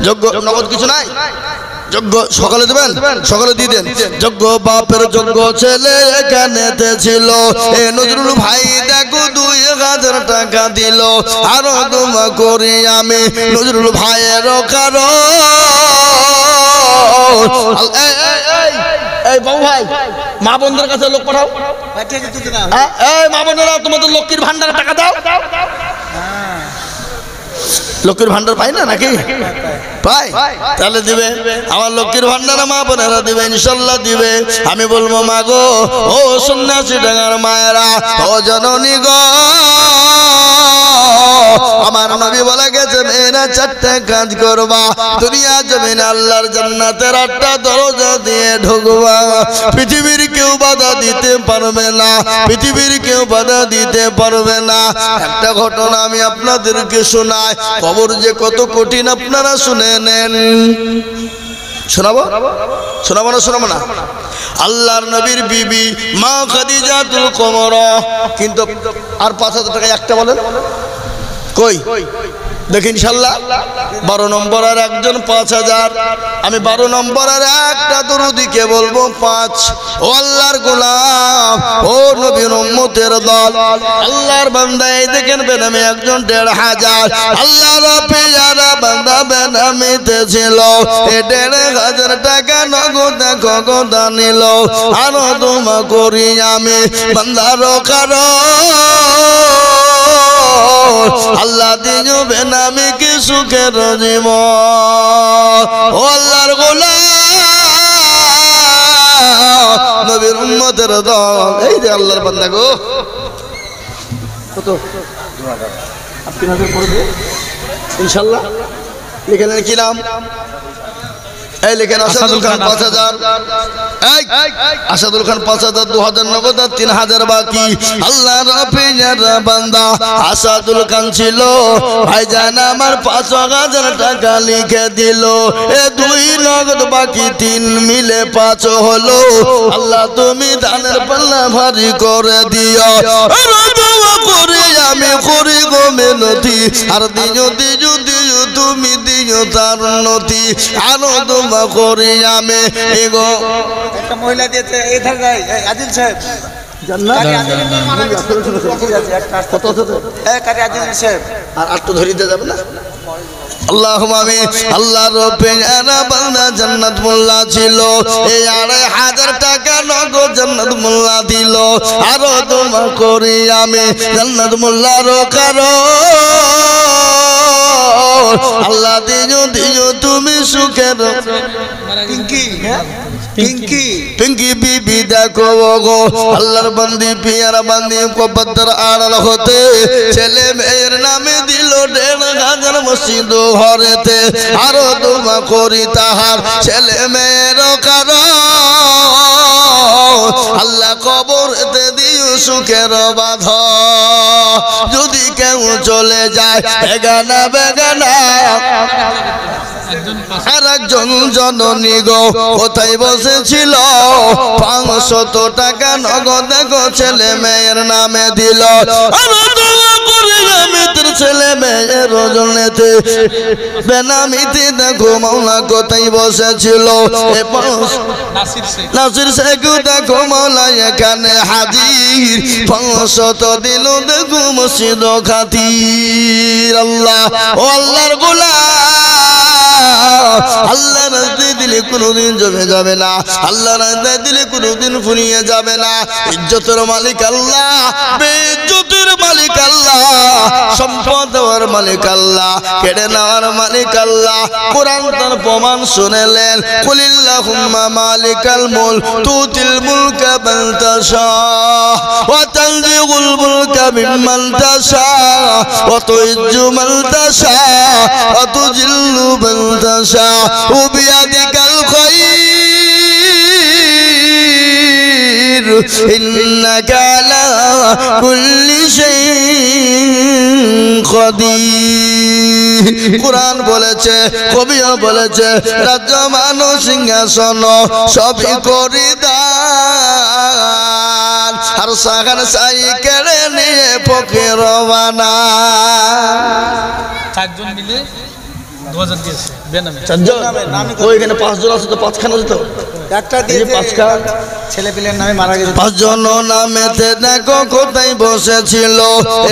যোগ্য নগদ কিছু নাই, যোগ্য সকালে দেবেন, সকালে দিয়ে দেন। যোগ্য বাপের যোগ্য ছেলে এখানেতে ছিল, এ নজরুল ভাই দেখো 2000 টাকা দিল। আরো দোয়া করি আমি নজরুল ভাইয়ের কারণ। এই বাবু ভাই, মা বোনদের কাছে লোক পাঠাও। এই মা বোনেরা, তোমাদের লক্ষ্মীর ভান্ডার টাকা দাও। লক্ষ্মীর ভান্ডার পাই না নাকি? পাই, তাহলে দিবে। আমার লক্ষ্মীর ভান্ডার মা বোনেরা দিবে, ইনশাল্লাহ দিবে। আমি বলবো মা গো, ও সন্ন্যাসী ডাঙ্গার মায়েরা, ও জননী গো, আমার নবী বলে গেছে মেয়েরা 4টা কাজ করবা, দুনিয়া জমিনে আল্লাহর জান্নাতের 8টা দরজা দিয়ে ঢুকবা। পৃথিবীর কেউ বাধা দিতে পারবে না, পৃথিবীর কেউ বাধা দিতে পারবে না। একটা ঘটনা আমি আপনাদেরকে শোনাই, কবর যে কত কঠিন আপনারা শুনে নেন। শোনাবো? শোনাবো না? শোনাবো না? আল্লাহর নবীর বিবি মা খাদিজাতুল কুবরা, কিন্তু আর 5000 টাকা একটা বলেন কই দেখি ইনশাল্লাহ। 12 নম্বর আর একজন 5000। আমি 12 নম্বর আর একটা দরুদিকে বলবো 5। ও আল্লাহর গোলাম, ও নবীর উম্মতের দল, আল্লাহর বান্দা এই দেখেন বেনামি একজন 1500। আল্লাহর পেয়ারা বান্দা বেনামিতে ছিল, এ 1500 টাকা নগদ নগদ নিল। আরো দোয়া করি আমি বান্দার কারণ, আল্লাহ দিবে নামে কি সুখের জীবন। ও আল্লাহর গোলাম, নবীর উম্মতের দল, এই যে আল্লাহর বান্দা গো, কত 3000 করে দে ইনশাআল্লাহ। লিখে নেন কি নাম? এই লিখেন আসাদুল খান 5000। এই আসাদুল খান 5000, 2000 নগদ আর 3000 বাকি। আল্লাহর রাফিজার বান্দা আসাদুল খান ছিল, ভাইজান আমার 5000 টাকা লিখে দিল। এ 2 নগদ বাকি, 3 মিলে 5 হলো। আল্লাহ তুমি দানের পাল্লা ভারী করে দিও। দোয়া করি আমি করি গো মিনতি, আর দিও দিও দিও তুমি দিও তার নতি। আরো দোয়া করি আমি এগো। একটা মহিলা দিয়েছে এই ধার গায় আদিল সাহেব জান্নাত কত কারি আদিল সাহেব, আর একটু ধরিতে যাবে না? আল্লাহুম্মা আমিন। আল্লাহর পেয়ারা বান্দা জান্নাত মোল্লা ছিল, এই 2500 টাকা নগদ জান্নাত মোল্লা দিল। আরো দোয়া করি আমি জান্নাত মোল্লার কারণ, আল্লাহ দিও দিও তুমি সুখের। পিঙ্কি পিঙ্কি পিঙ্কি বিবি দেখো গো, আল্লাহর বান্দি পিয়ারা বান্দি কবর আড়াল হতে ছেলে মেয়ের নামে দিল 1500 মসজিদ ঘরেতে। আরো দোয়া করি তাহার ছেলে মেয়ের কারণ, আল্লাহ কবরেতে দিও সুখের বাঁধ। যদি কেউ চলে যায় বেগানা বেগানা, আর একজন জননী গো কোথায় বসেছিল, 500 টাকা নগদ গো ছেলে মেয়ের নামে দিল। ছেলে মেয়ের জন্যতে বেনামিতে দেখো মাওলা কোথায় বসেছিল। নাসির শেখ দেখো মাওলা এখানে হাজির, 500 দিল দেখো মসজিদ খাতির। আল্লাহ ও আল্লাহর গোলাম, আল্লাহ রাস্তায় দিলে কোনোদিন জমে যাবে না, আল্লাহ রাস্তায় দিলে কোনোদিন ফুরিয়ে যাবে না। ইজ্জতের মালিক আল্লাহ, বেইজ্জতের মালিক আল্লাহ, সম্পদ দেওয়ার মালিক আল্লাহ, কেড়ে নেওয়ার মালিক আল্লাহ। কোরআন তার প্রমাণ শুনেলেন, কুলিল্লাহুম্মা মালিকাল মুলক তুতিল মুলকা মান তাশা ওয়া তানজিউল মুলকা মিম্মান তাশা ওয়া তুইজ্জু মান তাশা ওয়া তুজিল্লু মান তাশা ওয়া বিয়াদিকাল খায়র ইন্নাকা আলা কুল্লি শাইইন কাদির। কুরআন বলেছে, কবিও বলেছে, রাজ্য মানুষ সিংহাসন সবই করি দান, আর সাগান সাই কেড়ে নিয়ে ফকির বানা। চারজন মিলে 2000 দিয়েছে বেনামে। চারজন? ওইখানে 5 জন আছে তো 5 খান আছে তো, একটা এই দিয়ে 5 খান ছেলে পিলের নামে মারা গেছে। 5 জন নামেতে দেখো কোথায় বসেছিল,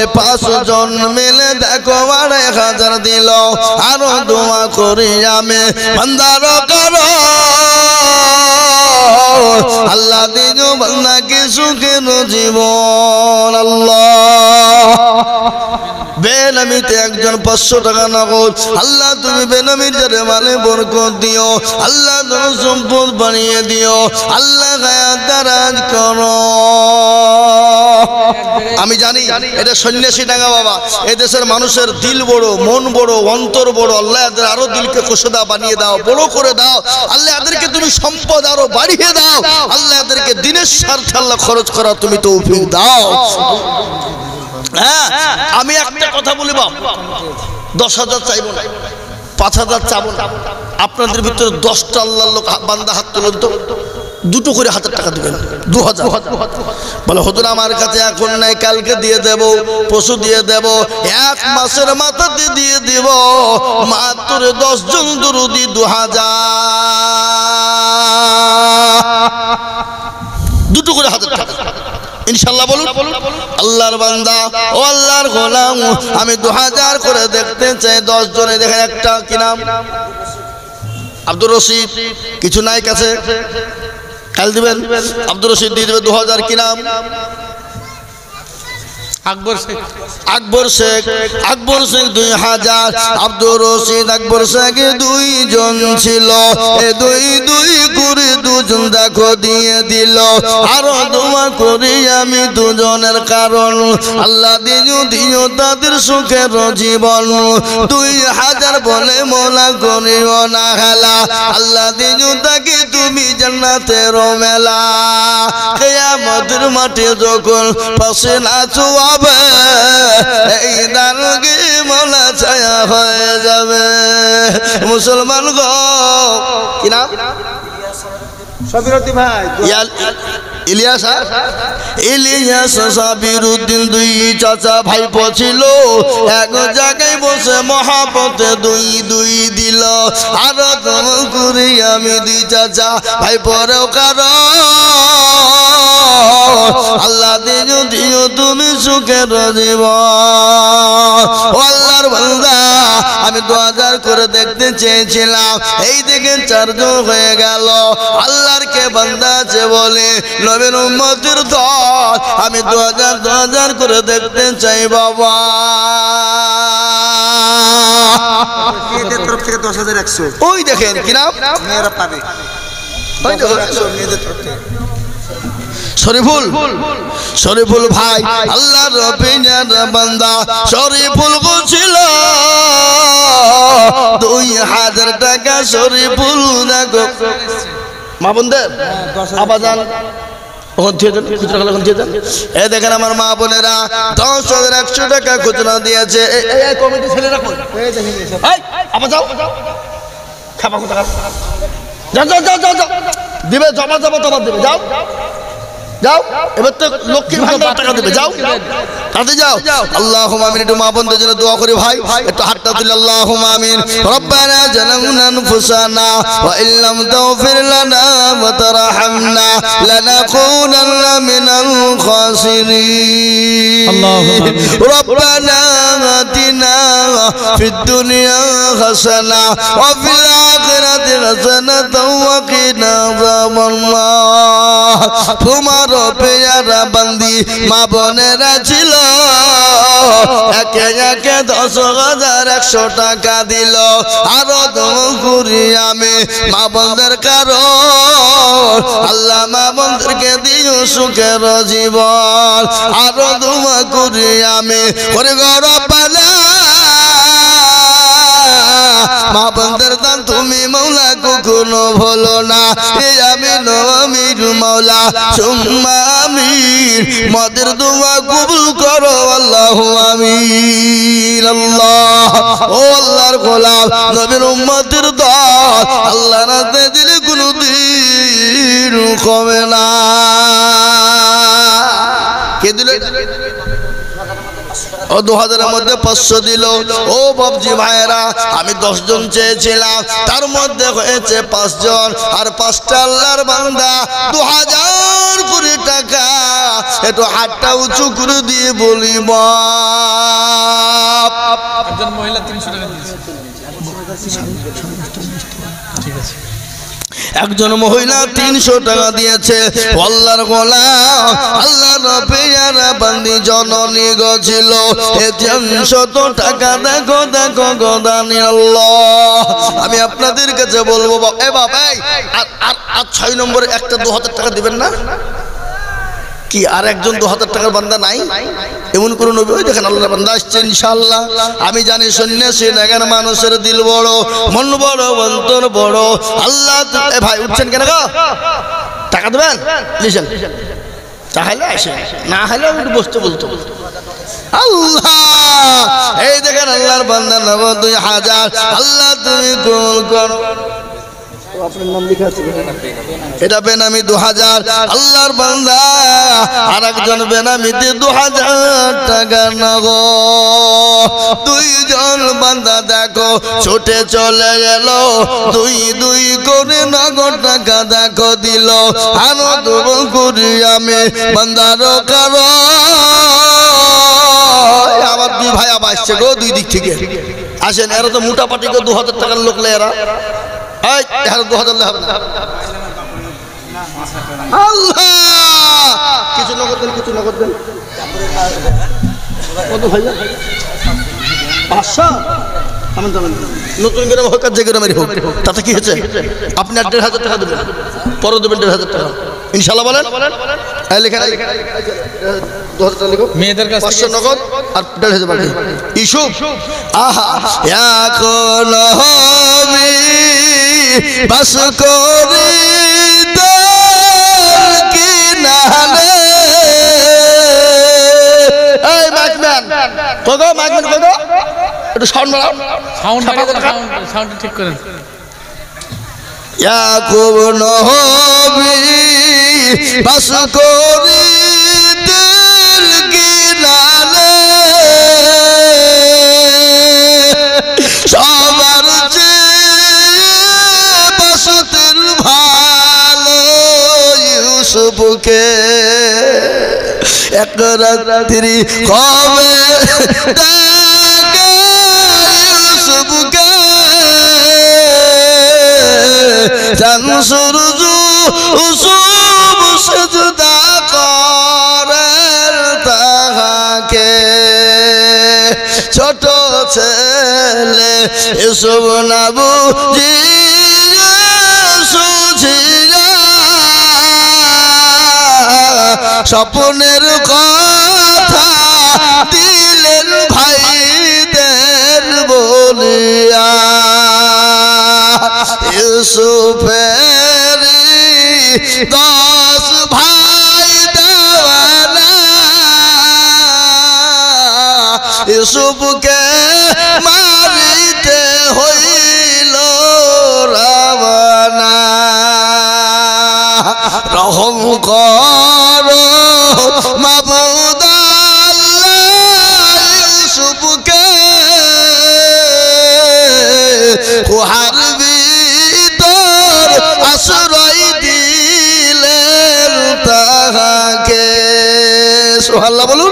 এ 5 জন মিলে দেখো 1000 দিল। আরো দোয়া করি আমি বান্দার কারো, আল্লাহ দিও বান্দাকে সুখের জীবন। আল্লাহ বেনামিতে একজন 500 টাকা নগদ, আল্লাহ তুমি বেনামির যারে মালে বরকত দিও, আল্লাহ ধন সম্পদ বানিয়ে দিও, আল্লাহ গায়াত দারাজ করো। আমি জানি এটা সন্ন্যাসী ডাঙ্গা বাবা, এই দেশের মানুষের দিল বড়, মন বড়, অন্তর বড়। আল্লাহ এদের আরো দিলকে কোষদা বানিয়ে দাও, বড় করে দাও। আল্লাহ এদেরকে তুমি সম্পদ আরো বাড়িয়ে দাও। আল্লাহ এদেরকে দিনের স্বার্থে আল্লাহ খরচ করা তুমি তৌফিক দাও। হ্যাঁ, আমি একটা কথা বলি বাপ, 10,000 চাইবো না, 5,000 চাবো না। আপনাদের ভিতরে 10টা আল্লাহর লোক বান্দা হাত তুলুন তো, দুটো করে হাতের টাকা দিবেন, 2000। বলে হুজুর আমার কাছে এখন নাই, কালকে দিয়ে দেব, পশু দিয়ে দেব, 1 মাসের মাথাতে দিয়ে দিব। মাত্র 10 জন দুরুদি 2000, দুটো করে হাতের টাকা ইনশাআল্লাহ বলুন। আল্লাহর বান্দা ও আল্লাহর গোলাম, আমি 2000 করে দেখতে চাই 10 জনে। দেখেন একটা কি নাম, আব্দুর রশিদ, কিছু নাই কাছে, কাল দিবেন। আব্দুর রশিদ দিয়ে দেবে 2000। কি নাম? আকবর শেখ। আকবর শেখ, আকবর শেখ 2000। আব্দুর রশিদ আকবর শেখ 2 জন ছিল, এ 2 করে 2 জন দেখো দিয়ে দিল। আরো দোয়া করি আমি 2 জনের কারণ, আল্লাহ দিও তাদের সুখের জীবন। 2000 বলে মোলা করিও না হেলা, আল্লাহ দিও তাকে তুমি জান্নাতের মেলা। কিয়ামতের মাঠে যখন পাশে নাচো এই দানকে মোলা ছায়া হয়ে যাবে। মুসলমান গো, কি নাম? সবিরতি ভাই ইলিয়াস। ইলিয়াস সাবিরউদ্দিন 2 চাচা ভাইপো ছিল, এক জায়গায় বসে মহাপতে 2 দিল। আর দোয়া করি আমি 2 চাচা ভাইপোরেও কারো, আল্লাহ দিও তুমি সুখের জীবন। ও আল্লাহর বান্দা, আমি 2000 করে দেখতে চেয়েছিলাম, এই দেখে 4 জন হয়ে গেল। আল্লাহর কে বান্দা আছে বলে নবীর উম্মতের দল, আমি 2000 করে দেখতে চাই বাবা। মেয়েদের তরফ থেকে 10,100 ওই দেখেন কি নাম, মেয়েরা পাবে। ওই দেখেন 10,100 মেয়েদের তরফ থেকে। শরীফুল ভাই, আল্লাহর রবিনের বান্দা শরীফুল ছিল, 2000 টাকা শরীফুল দেখো। মা বোনদের আবাজান এ দেখেন আমার মা বোনেরা 10,100 টাকা খুচরা দিয়েছে। কমিটি ছেলেরা কই? আবার যাও, খাবা কোথা? যাও দিবে, জমা তোমার দিবে, যাও যাও। এবার তো লক্ষ্মীর ভান্ডার টাকা দেবে, যাও তাতে যাও। আল্লাহুম্মা আমিন। একটু মা বোনদের জন্য দোয়া করি ভাই, একটু হাতটা তুলে আল্লাহুম্মা আমিন। রব্বানা জালামনা আনফুসানা ওয়া ইল্লাম তাগফির লানা ওয়া তারহামনা লানাকুনান্না মিনাল খাসিরিন। আল্লাহুম্মা রব্বানা আতিনা ফিদ দুনিয়া হাসানা ওয়া ফিল আখিরাতি হাসানাতাও ওয়া কিনা আযাবান্নার। তোমার পেয়ারা বান্দি মা বোনেরা ছিল, একে একে 10,100 টাকা দিল। আরো দোয়া করি আমি মা বোনদের কারণ, আল্লাহ মা বোনদেরকে দিও সুখের জীবন। আরো দোয়া করি আমি ওরে গো রব্বানা, মা বোনদের দান তুমি মৌলা কখনো ভুলো না। এই আমিন আমিন মৌলা সুম্মা আমিন, মদের দোয়া কবুল করো আল্লাহু আমিন। আল্লাহ ও আল্লাহর গোলাম নবীর উম্মতের দল, আল্লাহ রাতে দিলে কোনদিন কমে না। কে দিল? ও 2000-এর মধ্যে 500 দিল। ও বাবজি ভাইরা, আমি 10 জন চেয়েছিলাম, তার মধ্যে হয়েছে 5 জন, আর 5টা আল্লাহর বান্দা 2000 করে টাকা। একটু হাতটা উঁচু করে দিয়ে বলি বাপ। একজন মহিলা 300 টাকা দিয়েছে। ঠিক আছে। একজন মহিলা 300 টাকা দিয়েছে। আল্লাহর গোলাম আল্লাহর পেয়ারা বান্দি জননী গছিল, এ 300 টাকা দেখো দেখো গোদানি আল্লাহ। আমি আপনাদের কাছে বলবো এ বাবা, আর 6 নম্বরে একটা 2000 টাকা দিবেন না কি? আর একজন 2000 টাকার বান্দা নাই? এমন কোন নবী? ওই দেখেন আল্লাহর বান্দা আসছে ইনশাআল্লাহ। আমি জানি সন্ন্যাসী নাগার মানুষের দিল বড়, মন বড়, অন্তর বড়। আল্লাহ এ ভাই উঠছেন কেন গো? টাকা দেবেন? লিসেন, তাহলে আসে, না হলে আমি একটু বসতে বলতো। আল্লাহ এই দেখেন আল্লাহর বান্দা নব 2000। আল্লাহ তুমি কবুল করো। আপনার নাম লেখা আছে? এটা বেনামি 2000। আল্লাহর বান্দা আর একজন বেনামিতে 2000 টাকা নগদ। 2 জন বান্দা দেখো ছুটে চলে গেল, 2 করে নগদ টাকা দেখো দিল। আরো দেব করি আমি বান্দার কারণ। আবার 2 ভাই আবার আসছে গো, 2 দিক থেকে আসেন। এরা তো মোটা পাটি গো, 2000 টাকার লোক এরা। এই 2000 হবে না। আল্লাহ কিছু নগদ দেন, কিছু নগদ দেন। কত ভাইয়া? 500? কেমন যাবেন? নতুন গ্রাম হোক আর যে গ্রামেরই হোক, তাতে কি হয়েছে? আপনি 1500 টাকা দেবেন, পরে দেবেন 1500 টাকা ইনশাআল্লাহ। বলেন লেখা 2000 টাকা লিখো। মেয়েদের কাছে 500 নগদ আর 1500 বাকি। ইসুফ আহা এখন হবে বাস করি কি নালে। এই মাইকম্যান কগো, মাইকম্যান কগো, একটু সাউন্ড বাড়াও। সাউন্ড ঠিক করেন। ইয়াকুব নবী বাস করি কি নালে, সবার বাসতের ভালো ইউসুফকে এক রাত্রি কবে ইউসুফকে চান সূর্য উসুব সেজদা করে তাহাকে। ছোট ছেলে ইউসুফ নবী সুঝিয়া স্বপ্নের কথা দিলেন ভাইদের বলিয়া। ইউসুফের 10 ভাই দেওয়ানা, ইউসুফকে মারিতে হইল রাবণা। রহম করো মাবুদ আল্লাহ, ইউসুফকে কুহার ভিতর আশ্রয় দিলেন তাহাকে। সুবহানাল্লাহ বলুন।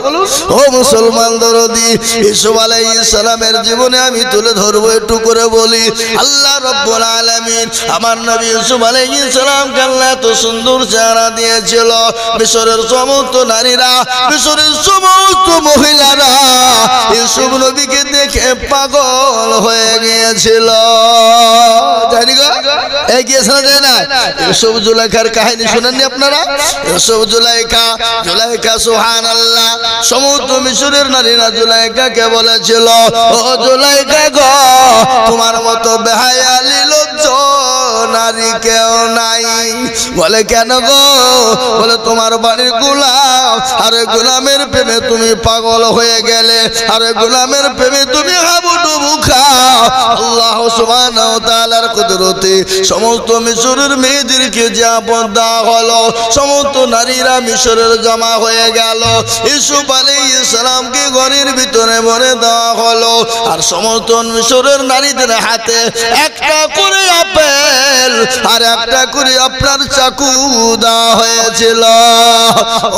ও মুসলমান দরদি, ইউসুফ আলাইহিস সালামের জীবনে আমি তুলে ধরবো, একটু করে বলি। আল্লাহ রাব্বুল আলামিন আমার নবী ইউসুফ আলাইহিস সালামকে আল্লাহ এত সুন্দর চেহারা দিয়েছিল, মিশরের সমস্ত নারীরা, মিশরের সমস্ত মহিলারা ইউসুফ নবীকে দেখে পাগল হয়ে গিয়েছিল। জানি গো, এই গিয়েছিল না ইউসুফ জুলাইখার কাহিনী শুনেননি আপনারা? ইউসুফ জুলাইখা, জুলাইখা সুবহানাল্লাহ, সমস্ত মিশরের নারীরা জুলাইখাকে বলেছিল, ও জুলাইখা গো, তোমার মতো বেহায়া নির্লজ্জ নারী কেউ নাই। বলে কেন গো? বলে তোমার বাড়ির গোলাম, আরে গোলামের প্রেমে তুমি পাগল হয়ে গেলে, আরে গোলামের প্রেমে তুমি হাবুডুবু খাও। আল্লাহ সুবহানাহু ওয়া তাআলার কুদরতে সমস্ত মিশরের মেয়েদেরকে যে আপদ দেওয়া হলো, সমস্ত নারীরা মিশরের জমা হয়ে গেল। ইউসুফ আলাইহিস সালামকে ঘরের ভিতরে ভরে দেওয়া হলো, আর সমস্ত মিশরের নারীদের হাতে একটা করে আপেল আর একটা করে আপনার চাকু দেওয়া হয়েছিল।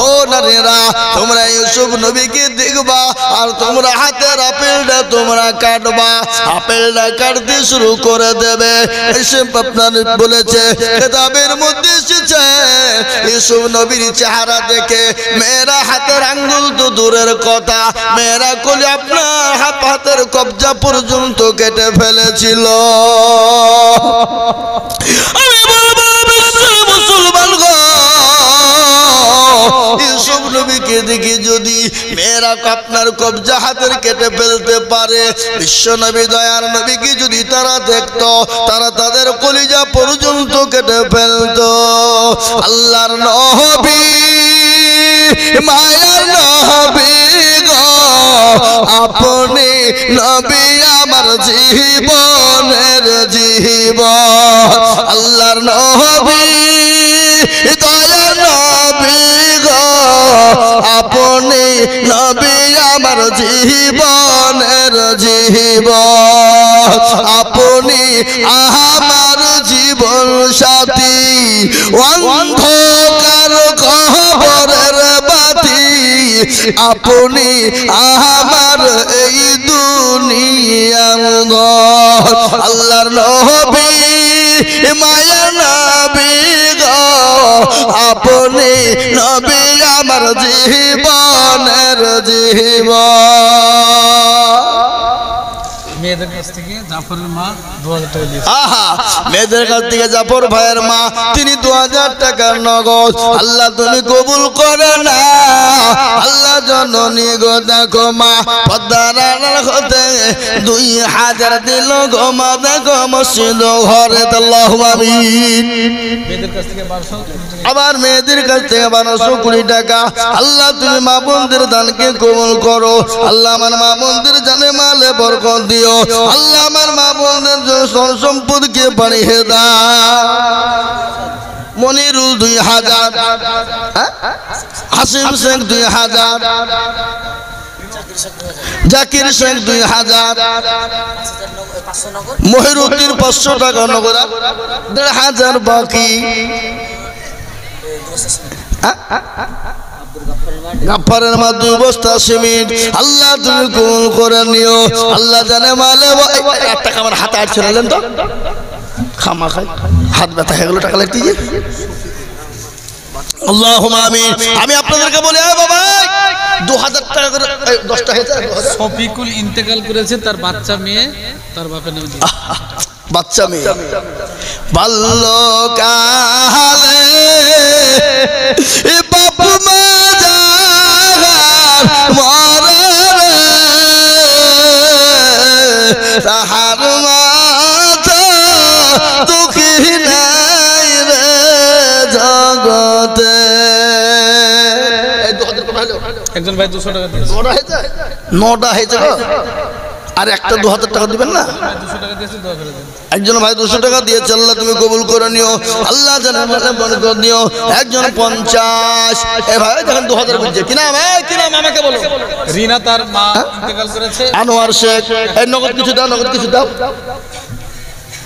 ও নারীরা, তোমরা ইউসুফ নবীকে দেখবা, আর তোমরা হাতের আপেলটা তোমরা কাটবা, আপেলটা কাটতে শুরু করে দেবে। এসে আপনার বলেছে, কিতাবের মধ্যে এসেছে, ইউসুফ নবীর চেহারা দেখে মেয়েরা হাতের আঙ্গুল তো দূরের কথা, মেয়েরা কোলে আপনার হাতের কবজা পর্যন্ত কেটে ফেলেছিল। আমি বলবো মুসলমান গো, ইউসুফ নবীকে দেখে যদি মেয়েরা আপনার কবজা হাতের কেটে ফেলতে পারে, বিশ্ব নবী দয়ার নবীকে যদি তারা দেখতো, তারা তাদের কলিজা পর্যন্ত কেটে ফেলতো। আল্লাহর নবী, মায়ার নবী গো, আপনি নবী আমার জীবনের জীবন। আল্লাহর নবী, দয়ার নবী গো, আপনি নবী আমার জীবনের জীবন। আপনি আমার জীবন সাথী, অন্ধকার কবরের বাতি, আপনি আমার এই দুনিয়ার ঘর। আল্লাহর নবী, মায়ার নবী গো, আপনি নবী আমার জীবনের জীবন। মেয়েদের কাছ থেকে জাফরের মা 2000 টাকা দিয়েছে। আহা, মেয়েদের কাছ থেকে জাফর ভাইয়ের মা তিনি 2000 টাকার নগদ। আল্লাহ তুমি কবুল করে না। আল্লাহ জননী গো, দেখো মা পদ্মার আড়াল হতে 2000 দিল গো মা, দেখো মসজিদ ঘরে। আল্লাহু আমিন। মেয়েদের কাছ থেকে 1200 টাকা, আবার মেয়েদের কাছ থেকে 1220 টাকা। আল্লাহ তুমি মা বোনদের দানকে কবুল করো। আল্লাহ আমার মা বোনদের জানে মালে বরকত দিও। আল্লাহ আমার মা বোনদের ধন সম্পদকে বাড়িয়ে দাও। মনিরুল 2000, হাসিম শেখ 2000, জাকির শেখ 2000, মহিরুদ্দিন 500 টাকা নগদ, 1500 বাকি। গাফফারের মা 2 বস্তা সিমেন্ট। আল্লাহ তুমি কবুল করে নিও। আল্লাহ জানে মালে 1 টাকা আমার হাতে আর ছিলেন তো খামা খাই, হাত ব্যথা হয়ে গেল, টাকা লাগতে গিয়ে। আল্লাহুম্মা আমিন। আমি আপনাদেরকে বলি, বাবা 2000 টাকা করে 10টা হয়েছে। শফিকুল ইন্তেকাল করেছে, তার বাচ্চা মেয়ে তার বাপের নামে দিয়েছে। বাচ্চা মেয়ে বাল্যকালে বাপ মা মরে তাহার মাতা দুঃখী নাই রে জগতে। একজন ভাই 200 টাকা দিয়েছে। 9টা হয়েছে গো। আর একটা 2000 টাকা দিবেন না? 200 টাকা দিয়েছে, দোয়া করে দেন। একজন ভাই 200 টাকা দিয়েছে। আল্লাহ তুমি কবুল করে নিও। আল্লাহ জানে মানে বরকত দিও। একজন 50। এ ভাই দেখেন 2000 বলছে কি নাম? কি নাম আমাকে বলো। রিনা তার মা ইন্তেকাল করেছে। আনোয়ার শেখ। এই নগদ কিছু দাও, নগদ কিছু দাও।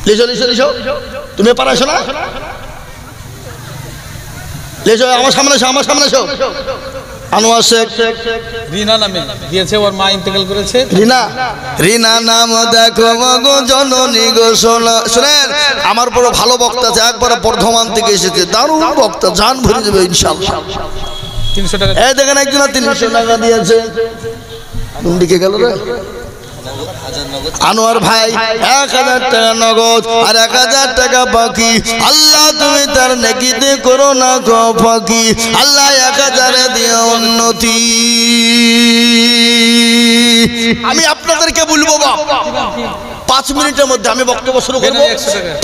লিসো লিসো লিসো, তুমি পারাছো না? লিসো, আমার সামনে এসো, আমার সামনে এসো। আনোয়ার শেখ রিনা নামে দিয়েছে, ওর মা ইন্তেকাল করেছে। রিনা নাম দেখো গো জননী গো শোনেন, আমার বড় ভালো বক্তা আছে, একবার বর্ধমান থেকে এসেছে, দারুণ বক্তা, জান ভরে যাবে ইনশাআল্লাহ। 300 টাকা। এই দেখেন একজন 300 টাকা দিয়েছে, দিকে গেল রে আনোয়ার ভাই 1000 টাকা নগদ আর 1000 টাকা বাকি। আল্লাহ তুমি তার নেকিতে করো না গো ফাঁকি, আল্লাহ 1000 দিয়ে উন্নতি। আমি আপনাদেরকে বলবো বাপ, 5 মিনিটের মধ্যে আমি বক্তব্য শুরু করবো।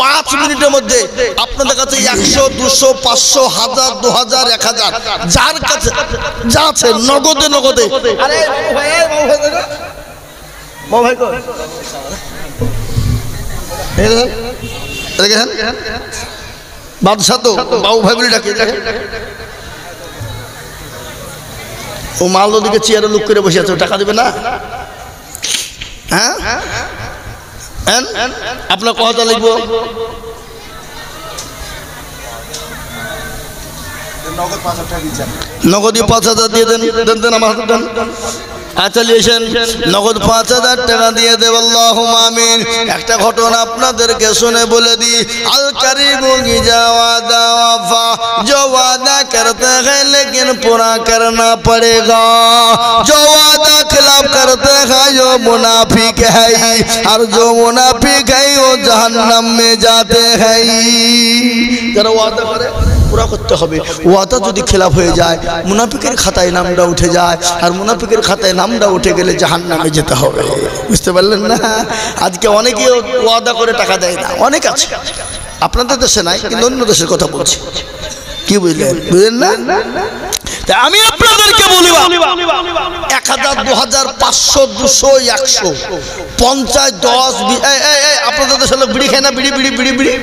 5 মিনিটের মধ্যে আপনাদের কাছে 100, 200, 500, 1000, 2000, 1000 যার কাছে যা আছে নগদে নগদে। আরে বাবু ভাই কই? দেখেন বাদশা তো বাবু ভাই বলে ডাকে। ও মাল ওদিকে চেয়ারে লুক করে বসে আছে, টাকা দেবে না? হ্যাঁ আপনার কথা লিখবো। নগদী 5000 দিয়ে দেন আমার হাতে দেন। আচ্ছা লিয়েছেন নগদ 5000 টাকা দিয়ে দেব, আল্লাহুম্মা আমিন। একটা ঘটনা আপনাদেরকে শুনে বলে দি, আল কারিমু গিজা ওয়াদা ওয়াফা, जो वादा करते हैं लेकिन पूरा करना पड़ेगा, जो वादा खिलाफ करते हैं जो मुनाफिक है, और जो मुनाफिक है वो जहन्नम में जाते हैं। যারা ওয়াদা করে পুরা করতে হবে, ওয়াদা যদি খেলাফ হয়ে যায় মুনাফিকের খাতায় নামটা উঠে যায়, আর মুনাফিকের খাতায় নামটা উঠে গেলে জাহান্নামে যেতে হবে। বুঝতে পারলেন না? আজকে অনেকে ওয়াদা করে টাকা দেয় না, অনেক আছে, আপনাদের দেশে নাই কিন্তু অন্য দেশের কথা বলছি। কি বুঝলেন? বুঝলেন না? আমি আপনাদেরকে বলি 1000, 2000, 500, 200, 100, 50, 10, 20। আপনাদের দেশে লোক বিড়ি খায় না? বিড়ি বিড়ি বিড়ি বিড়ি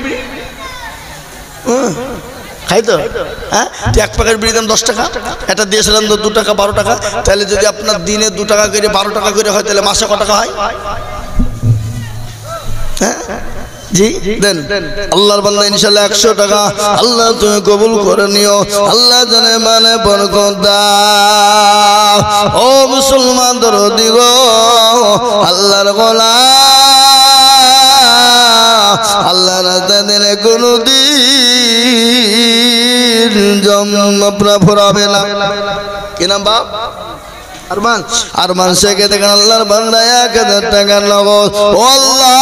খাই তো, হ্যাঁ? এক প্যাকেট বিড়ি দাম 10 টাকা, এটা দিয়েছিলাম তো 2 টাকা, 12 টাকা। তাহলে যদি আপনার দিনে 2 টাকা করে 12 টাকা করে হয়, তাহলে মাসে কত টাকা হয়? হ্যাঁ জি দেন। আল্লাহর বান্দা ইনশাআল্লাহ 100 টাকা আল্লাহ তুমি কবুল করে নিও, আল্লাহ জানে মানে বরকত দাও। ও মুসলমান দরদি গো, আল্লাহর গোলাম, আল্লাহ রাস্তা দিলে কোনদিন জমরা ফুরাবে না। কি নাম বাপ? আরমান শেখে দেখেন আল্লাহর বান্দা 1000 টাকা নগদ। ও আল্লাহ,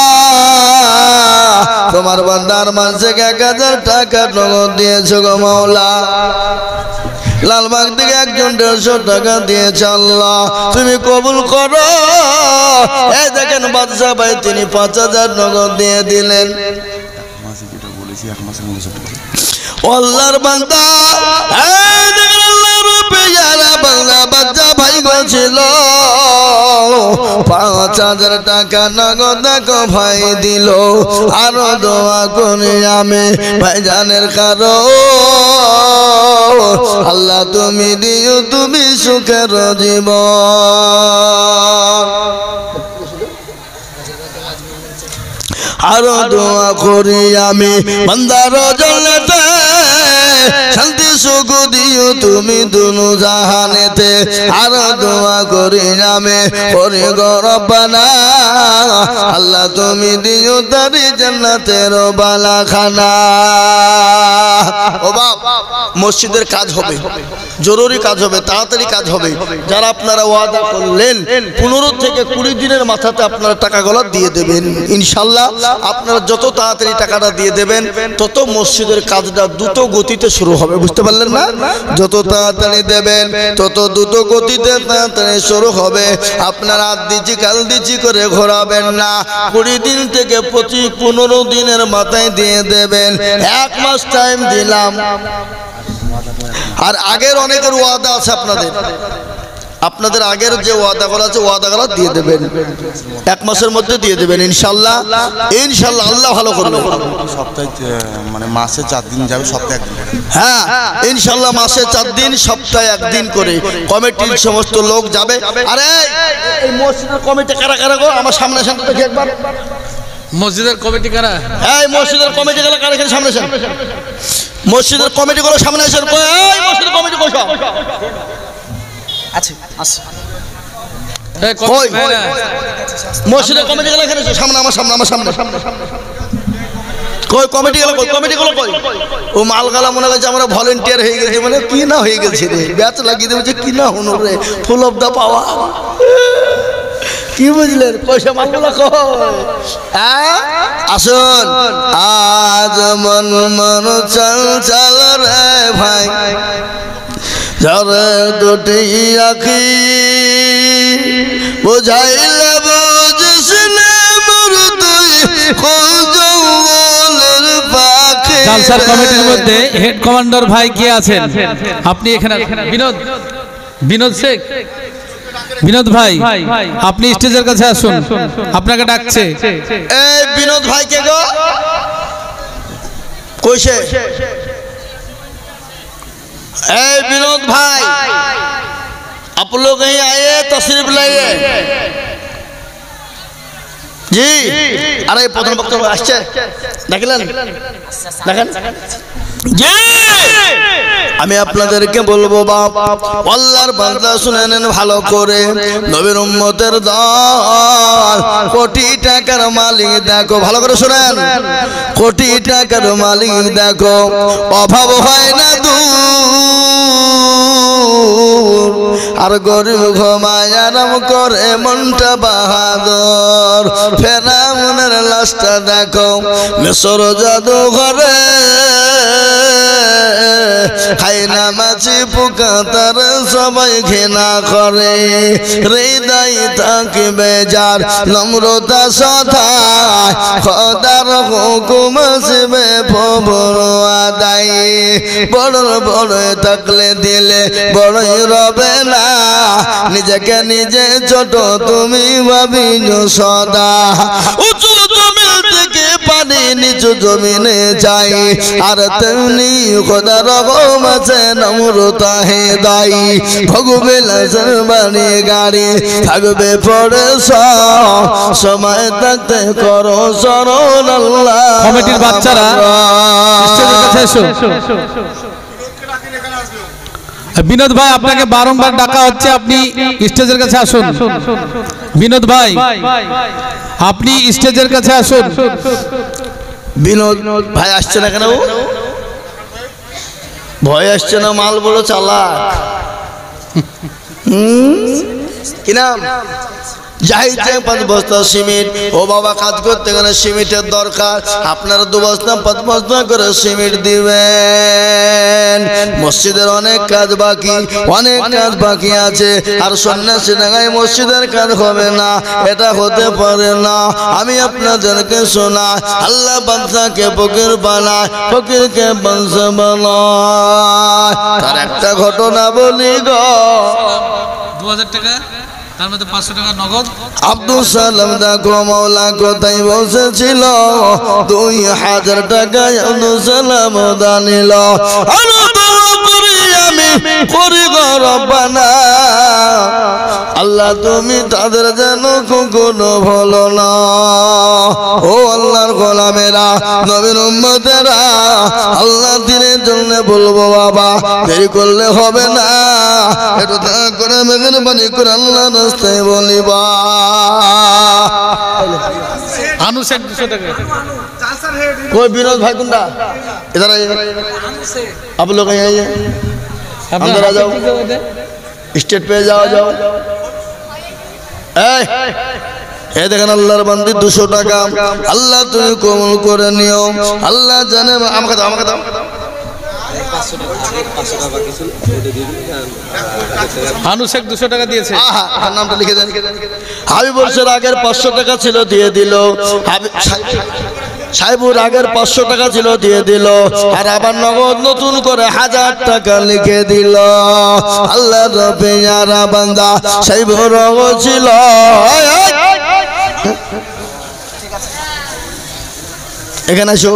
তোমার বান্দা আরমান শেখে 1000 টাকা নগদ দিয়েছো গো মাওলা। লালবাগ থেকে একজন 150 টাকা দিয়েছে, আল্লাহ তুমি কবুল করো। এই দেখেন বাদশা ভাই তিনি 5000 নগদ দিয়ে দিলেন। ও আল্লাহর বান্দা, এই দেখেন আল্লাহর পেয়ারা বান্দা বাদশা ভাই বলছিল 5000 টাকা নগদ দেখো ভাই দিল। আরো দোয়া করি আমি ভাইজানের কারো, আল্লাহ তুমি দিও তুমি সুখের জীবন। আরো দোয়া করি আমি বান্দার জন্নতে, শান্তি সুখ দিও তুমি দুনু জাহানেতে। আরো দোয়া করি আমি করি গো রব্বানা, আল্লাহ তুমি দিও তারি জান্নাতের বালাখানা। ও বাপ, মসজিদের কাজ হবে, জরুরি কাজ হবে, তাড়াতাড়ি কাজ হবে। যারা আপনারা ওয়াদা করলেন 15 থেকে 20 দিনের মাথাতে আপনারা টাকাগুলো দিয়ে দেবেন ইনশাআল্লাহ। আপনারা যত তাড়াতাড়ি টাকাটা দিয়ে দেবেন তত মসজিদের কাজটা দ্রুত গতিতে শুরু হবে। বুঝতে পারলেন না? যত তাড়াতাড়ি দেবেন তত দ্রুত গতিতে তাড়াতাড়ি শুরু হবে। আপনারা আজ দিচ্ছি কাল দিচ্ছি করে ঘোরাবেন না। 20 দিন থেকে 15 দিনের মাথায় দিয়ে দেবেন। 1 মাস টাইম দিলাম। আর আগের অনেকের ওয়াদা আছে আপনাদের আগের যে ওয়াদাগুলো আছে ওয়াদাগুলো দিয়ে দেবেন, 1 মাসের মধ্যে দিয়ে দেবেন ইনশাআল্লাহ। ইনশাআল্লাহ আল্লাহ ভালো করবে। সপ্তাহে মানে মাসে 4 দিন যাবে, সপ্তাহে 1 দিন। হ্যাঁ ইনশাআল্লাহ মাসে 4 দিন, সপ্তাহে 1 দিন করে কমিটির সমস্ত লোক যাবে। আরে এই মসজিদের কমিটি কারা কারা গো? আমার সামনে সামনে দেখি একবার। মসজিদের কমিটি কারা? এই মসজিদের কমিটি গুলো কারা? এখানে সামনে আসেন। মসজিদের কমিটি গুলো সামনে আসেন। এই মসজিদের কমিটি কই সব? এই কমিটি কই? ভাইরা, মসজিদের কমিটি গুলো এখানে এসো, সামনে আমার সামনে কই কমিটি গুলো কই? কমিটি গুলো কই? ও মালগালা মনে হচ্ছে আমরা ভলেন্টিয়ার হয়ে গেছি, মানে কি না হয়ে গেছে রে, ব্যাচ লাগিয়ে দেবে যে কি না হলো রে, ফুল অফ দা পাওয়া। কি বুঝলেন? পয়সা মালগুলো কই? আসুন, আজ মন মন চল চল রে ভাই, যারে দুটি আখি বুঝাইলে বুঝিস না মোর তুই কোন জঙ্গলের পাখি। জালসার কমিটির মধ্যে হেড কমান্ডার ভাই কে আছেন? আপনি এখানে বিনোদ শেখ। বিনোদ ভাই, আপনি স্টেজের কাছে আসুন, আপনাকে ডাকছে। এই বিনোদ ভাই কে গো? কইছে? ए विनोद भाई, आप लोग यहीं आए तशरीफ लाइए जी। अरे प्रधान वक्ता আসছে, দেখলেন দেখেন জি। আমি আপনাদেরকে বলবো বাপ, আল্লাহর বান্দা শুনে নেন ভালো করে, নবীর উম্মতের দল, কোটি টাকার মালিক দেখো, ভালো করে শুনেন, কোটি টাকার মালিক দেখো, অভাব হয় না দূর, আর গরিব ঘুমায় আরাম করে মনটা বাহাদুর। ফেরাউনের লাশটা দেখো মিশর জাদু ঘরে, খায় না মাছি পোকা তার সবাই ঘৃণা করে, হৃদয় থাকবে যার নম্রতা সদায়, খোদার হুকুম আসবে প্রভুর আদায়। বড় বড় থাকলে দিলে বড়ই রবে না, নিজেকে নিজে ছোট তুমি ভাবিও সদা। উঁচু জমিন থেকে পানি নিচু জমিনে যাই, আর তেমনি খোদার হুকুম আছে নম্রতা হেদায়। ভগবে লাজের বাড়ি গাড়ি থাকবে পড়ে সময় থাকতে করো শরণ আল্লাহ। কমিটির বাচ্চারা স্টেজের কাছে এসো। বিনোদ ভাই, আপনাকে বারংবার ডাকা হচ্ছে, আপনি স্টেজের কাছে আসুন। বিনোদ ভাই, আপনি স্টেজের কাছে আসুন। বিনোদ ভাই আসছে না কেন? ভয় আসছে না? মাল বলো চালাক। কি নাম? জাহিদ 5 বস্তা সিমেন্ট। ও বাবা, কাজ করতে গেলে সিমেন্টের দরকার, আপনারা 2 বস্তা 5 বস্তা করে সিমেন্ট দিবেন। মসজিদের অনেক কাজ বাকি আছে, আর সন্ন্যাসী ডাঙায় মসজিদের কাজ হবে না, এটা হতে পারে না। আমি আপনাদেরকে শোনা, আল্লাহ বাদশাকে ফকির বানায়, ফকিরকে বাদশা বানায়। তার একটা ঘটনা বলি গো। 2000 টাকা, তার মধ্যে 500 টাকা নগদ। আব্দুল সালাম দেখো মৌলা কোথায় বসেছিল, 2000 টাকায় আব্দুল সালাম দানিল। আমি করি গো রব্বানা, আল্লাহ তুমি তাদের যেন কখনো ভুলো না। ও আল্লাহর গোলামেরা, নবীর উম্মতেরা, আল্লাহ দিনের জন্য বলবো বাবা, দেরি করলে হবে না, একটু দয়া করে মেহরবানি করে আল্লাহ রাস্তায় বলিবা। আনুষেক 200 টাকা। कोई विनोद भाई कुंडा इधर आइए, आप लोग यहाँ आइए, अंदर आ जाओ, स्टेज पे जाओ। এই দেখেন আল্লাহর বান্দি 200 টাকা, আল্লাহ তুমি কবুল করে নিও। আল্লাহ জানে, আমাকে দাও, আমাকে দাও। আনুষেক 200 টাকা দিয়েছে। নামটা লিখে দেন। হাবিব বর্ষের আগের 500 টাকা ছিল, দিয়ে দিল। সাহেবুর আগের 500 টাকা ছিল, দিয়ে দিল। আর আবার নগদ নতুন করে 1000 টাকা লিখে দিল। আল্লাহ রবিয়ারা বান্দা সাহেবুর ছিল। এখানে আসো,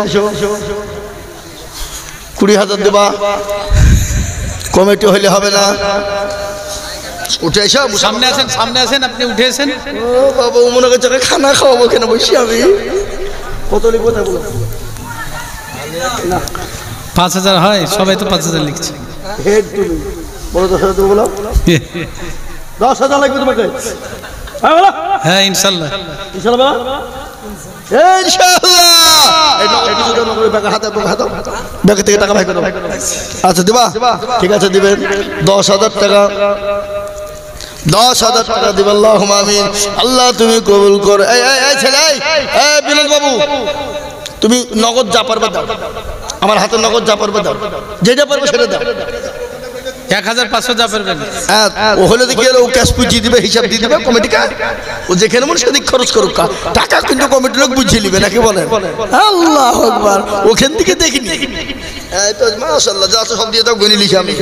20,000 দেবা, কমিটি হইলে হবে না। উঠে এসো, সামনে আসেন, আপনি উঠে আসেন। ও বাবা, মনে করছে খানা খাওয়াবো কেন বসি আমি। কত লিখবো তা বলো। 5000 হয়, সবাই তো 5000 লিখছে। হেড তুমি বলো, 10,000 বলো। 10,000 লাগবে তোমাকে। হ্যাঁ বলো হ্যাঁ ইনশাল্লাহ। ইনশাআল্লাহ বলো ব্যাগ থেকে টাকা ভাই করো। আচ্ছা দিবা, ঠিক আছে দিবেন 10,000 টাকা। 10,000 টাকা দিবেন। আল্লাহুম্মা আমিন। আল্লাহ তুমি কবুল করো। এই ছেলে, এই বিনোদ বাবু, তুমি নগদ যা পারবে দাও, আমার হাতে নগদ যা পারবে দাও, যেটা পারবে সেটা দাও। 1500 যা পারবেন। হ্যাঁ, ও হলে দেখি ও ক্যাশ বুঝিয়ে দিবে, হিসাব দিয়ে দিবে কমিটিকে। ও যেখানে মনে সেদিক খরচ করুক, টাকা কিন্তু কমিটির লোক বুঝিয়ে নিবে নাকি বলেন? আল্লাহু আকবার। ওখান থেকে দেখিনি। এই তো মাশাআল্লাহ, যা আছে সব দিয়ে দাও, গনি লিখি আমি,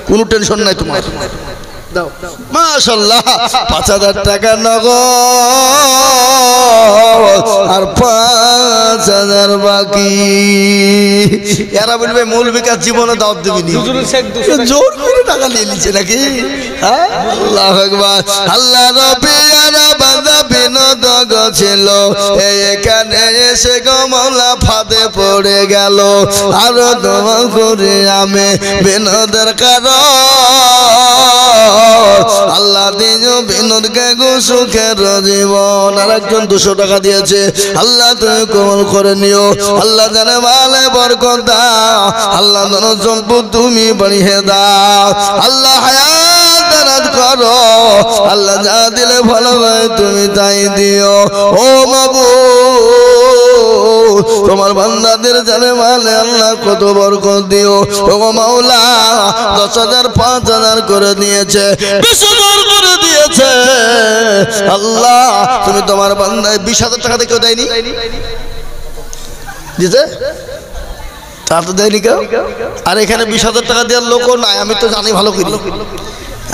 কোনো টেনশন নাই তোমার। দাও মাশাআল্লাহ। 5,000 টাকা নগদ আর 5,000 বাকি। এরা বলবে মৌলভী কাজ জীবনে দাওয়াত দিবিনি, জোর করে টাকা নিয়ে নিচ্ছে নাকি? হ্যাঁ, আল্লাহু আকবার। আল্লাহ রবিয়ানা বান্দা বিনোদ ছিল, এখানে এসে গো মাওলা ফাঁদে পড়ে গেল। আর দোয়া করে আমি বিনোদের কারণ আল্লাহ দিন বিনোদকে গো সুখের জীবন। আর একজন 200 টাকা দিয়েছে, আল্লাহ তুমি কবুল করে নিও। আল্লাহ জানে মালে বরকত দাও, আল্লাহ ধন সম্পদ তুমি বাড়িয়ে দাও, আল্লাহ হায়াত দারাজ করো, আল্লাহ যা দিলে ভালো হয় তুমি তাই দিও। ও মাবুদ, তোমার বান্দাদের জানে মালে আল্লাহ কত বরকত দিও। ও মাওলা 10,000 5,000 করে দিয়েছে, 20,000 করে দিয়েছে। আল্লাহ তুমি তোমার বান্দায় 20,000 টাকা কেউ দেয়নি, দিয়েছে তা তো দেয়নি কেউ। আর এখানে 20,000 টাকা দেওয়ার লোকও নাই, আমি তো জানি ভালো করি।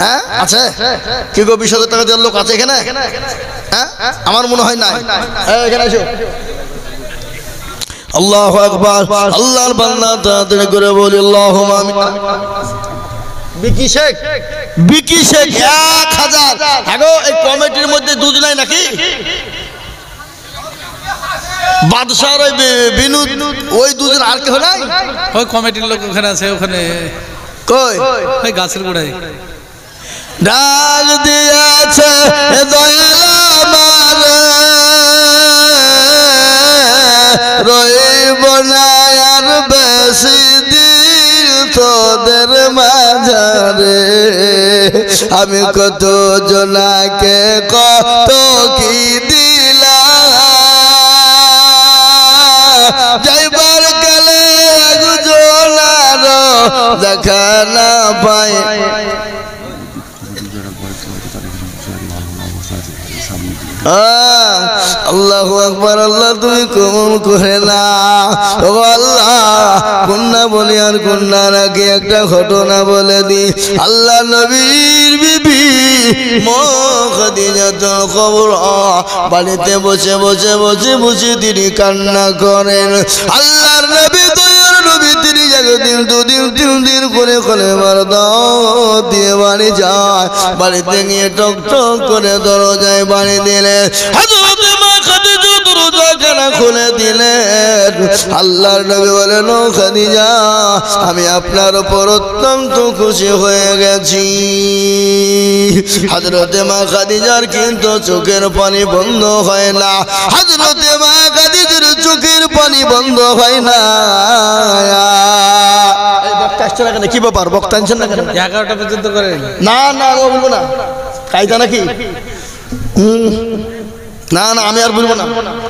হ্যাঁ আছে কি গো? 20,000 টাকা দেওয়ার লোক আছে এখানে? হ্যাঁ, আমার মনে হয় নাই। এখানে এসো। আল্লাহু আকবার। আল্লাহর বান্দা তাড়াতাড়ি করে বলি আল্লাহুম্মা আমিন। বিকি শেখ, বিকি শেখ 1,000। হ্যাঁ, এই কমিটির মধ্যে দুধ নাই নাকি? বাদশার ওই বিনোদ, ওই দুজন আর কেউ নাই? ওই কমিটির লোক ওখানে আছে, ওখানে কই? ওই গাছের গোড়ায় ডাক দিয়েছে দয়াল আমার, রইব না আর বেশি দিন তোদের মাঝারে। আমি কত জনাকে কত কি দিলাম, যাইবার কালে একজনার দেখা না পাই। আল্লাহু আকবার। আল্লাহ তুমি কবুল করে না। ও আল্লাহ, কন্যা বলি আর কন্যা রাখি একটা ঘটনা বলে দি। আল্লাহ নবীর বিবি মা খাদিজাতুল কুবরা বাড়িতে বসে বসে বসে বসে তিনি কান্না করেন। আল্লাহর নবী দয়ার নবী তিনি একদিন দুদিন 3 দিন করে কলেমার দাওয়াত দিয়ে বাড়ি যায়। বাড়িতে গিয়ে টক টক করে দরজায় বাড়ি দিলেন। হযরত মা খাদিজা দরজা কেনা খুলে দিলেন। আল্লাহর নবী বলেন, ও খাদিজা, আমি আপনার উপর অত্যন্ত খুশি হয়ে গেছি। হযরত মা খাদিজার কিন্তু চোখের পানি বন্ধ হয় না। হযরত মা খাদিজার চোখের পানি বন্ধ হয় না। বক্তা আসছে না কেন? কি ব্যাপার? বক্তা আনছেন না কেন? 11টা পর্যন্ত করে না না, ও বলবো না, কায়দা নাকি? না না, আমি আর বলবো না।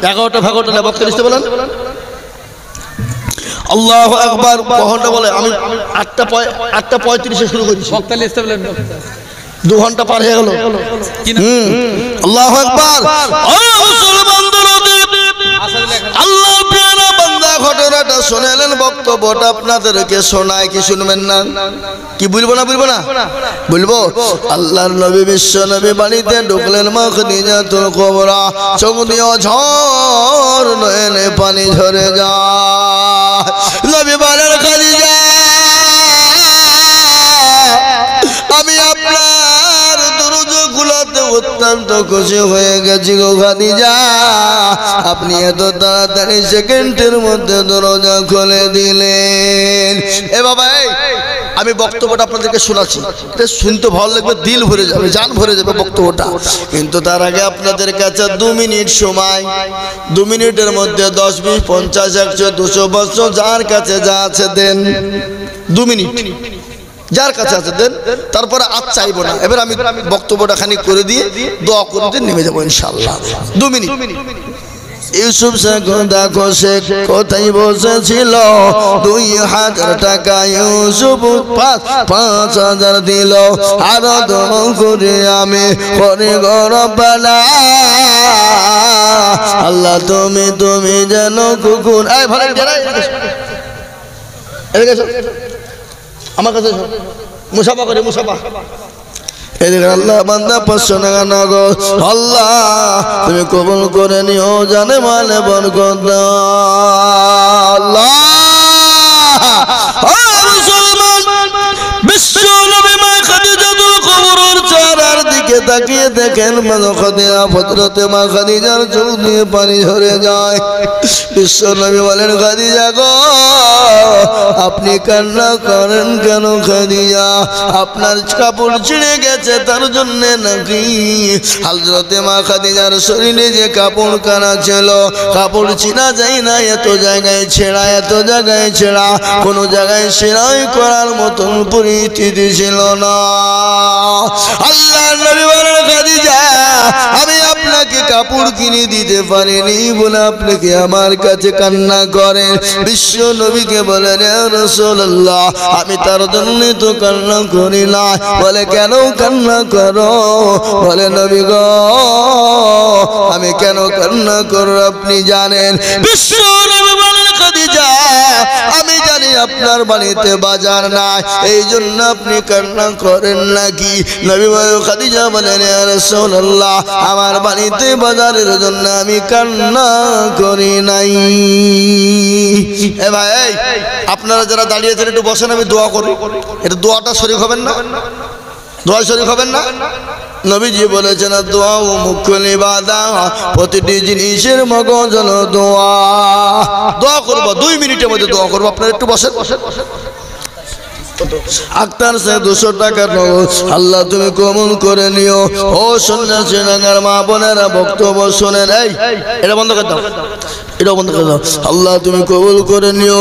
11টা ভাগটা বক্তা লিখতে বলেন। আল্লাহু আকবার। কখনটা বলে আমি 8:35 শুরু করেছি। বক্তা লিখতে বলেন। 2 ঘন্টা পার হয়ে গেল। আল্লাহু আকবার। আল্লাহ প্রিয় বান্দা, ঘটনাটা শুনেলেন, বক্তব্যটা আপনাদেরকে শোনায়। কি শুনবেন না? কি বলবো না? বলবো না? বলবো। আল্লাহর নবী বিশ্ব নবী বাড়িতে ঢুকলেন। মা খাদিজাতুল কুবরা চোখ দিয়ে ঝড় নয়নে পানি ঝরে যায়। নবী বলেন, খাদিজা, আমি আপনার দরজাগুলোতে অত্যন্ত খুশি হয়ে গেছি গো খাদিজা। আপনি এত তাড়াতাড়ি সেকেন্ডের মধ্যে দরজা খুলে দিলেন। এ বাবা, আমি বক্তব্যটা আপনাদেরকে শোনাচ্ছি, এটা শুনতে ভালো লাগবে, দিল ভরে যাবে, জান ভরে যাবে বক্তব্যটা। কিন্তু তার আগে আপনাদের কাছে 2 মিনিট সময়, 2 মিনিটের মধ্যে 10, 20, 50, 100, 200, 500 যার কাছে যা আছে দেন। 2 মিনিট যার কাছে আছে দেন, তারপরে আর চাইবো না। এবার আমি বক্তব্যটা খানিক করে দিয়ে দোয়া করে দিয়ে নেমে যাবো ইনশাআল্লাহ। 2 মিনিট। ইউসুফ শেখ দেখো শেখ কোথায় বসেছিল, 2000 টাকা ইউসুফ 5,000 দিল। আর দম করে আমি করে গরবানা, আল্লাহ তুমি তুমি যেন কুকুর। এই ভালো আমার কাছে মুসাফা করে, মুসাফা। আল্লাহ বান্দা 500 টাকা নগদ, আল্লাহ তুমি কবুল করে নিও, জানে মানে বরকত দাও আল্লাহ। বিশ্ব নবী মা খাদিজাতুল কুবরার চেহারার দিকে তাকিয়ে দেখেন মা খাদিজা, হযরতে মা খাদিজার চোখ দিয়ে পানি ঝরে যায়। বিশ্ব নবী বলেন, খাদিজা গো আপনি কান্না করেন কেন খাদিজা? আপনার কাপড় ছিঁড়ে গেছে তার জন্য নাকি? হযরতে মা খাদিজার শরীরে যে কাপড় কানা ছিল, কাপড় ছিঁড়া যায় না, এত জায়গায় ছেঁড়া, এত জায়গায় ছেঁড়া, কোনো জায়গায় সেলাই করার মতন পরিস্থিতি ছিল না। আল্লাহ নবী বলেন, খাদিজা আমি আপনাকে কাপড় কিনে দিতে পারিনি বলে আপনি কি আমার কাছে কান্না করেন? বিশ্ব নবীকে বলেন, ইয়া রাসূলুল্লাহ আমি তার জন্য তো কান্না করি না। বলে কেন কান্না করো? বলে নবী গো আমি কেন কান্না করো আপনি জানেন? বিশ্ব নবী বলেন, খাদিজা আমি জানি আপনার বাড়িতে বাজার নাই, এই জন্য আপনি কান্না করেন নাকি? নবী বলেন, খাদিজা বলেন, ইয়া রাসূলুল্লাহ আমার বাড়িতে বাজারের জন্য আমি কান্না করি নাই। এ ভাই আপনারা যারা দাঁড়িয়েছেন একটু বসেন, আমি দোয়া করি। এটা দোয়াটা শরীক হবেন না? দোয়া শরীক হবেন না? নবীজি বলেছেন দোয়া ও মুখ্যল ইবাদত, প্রতিটি জিনিসের মগজ হলো দোয়া। দোয়া করব 2 মিনিটের মধ্যে দোয়া করব, আপনারা একটু বসেন। আক্তার সে 200 টাকা নগদ, আল্লাহ তুমি কবুল করে নিও। ও সন্ন্যাসী নাগার মা বোনেরা বক্তব্য শোনেন, এই এটা বন্ধ করে দাও, এটা বন্ধ করে দাও। আল্লাহ তুমি কবুল করে নিও।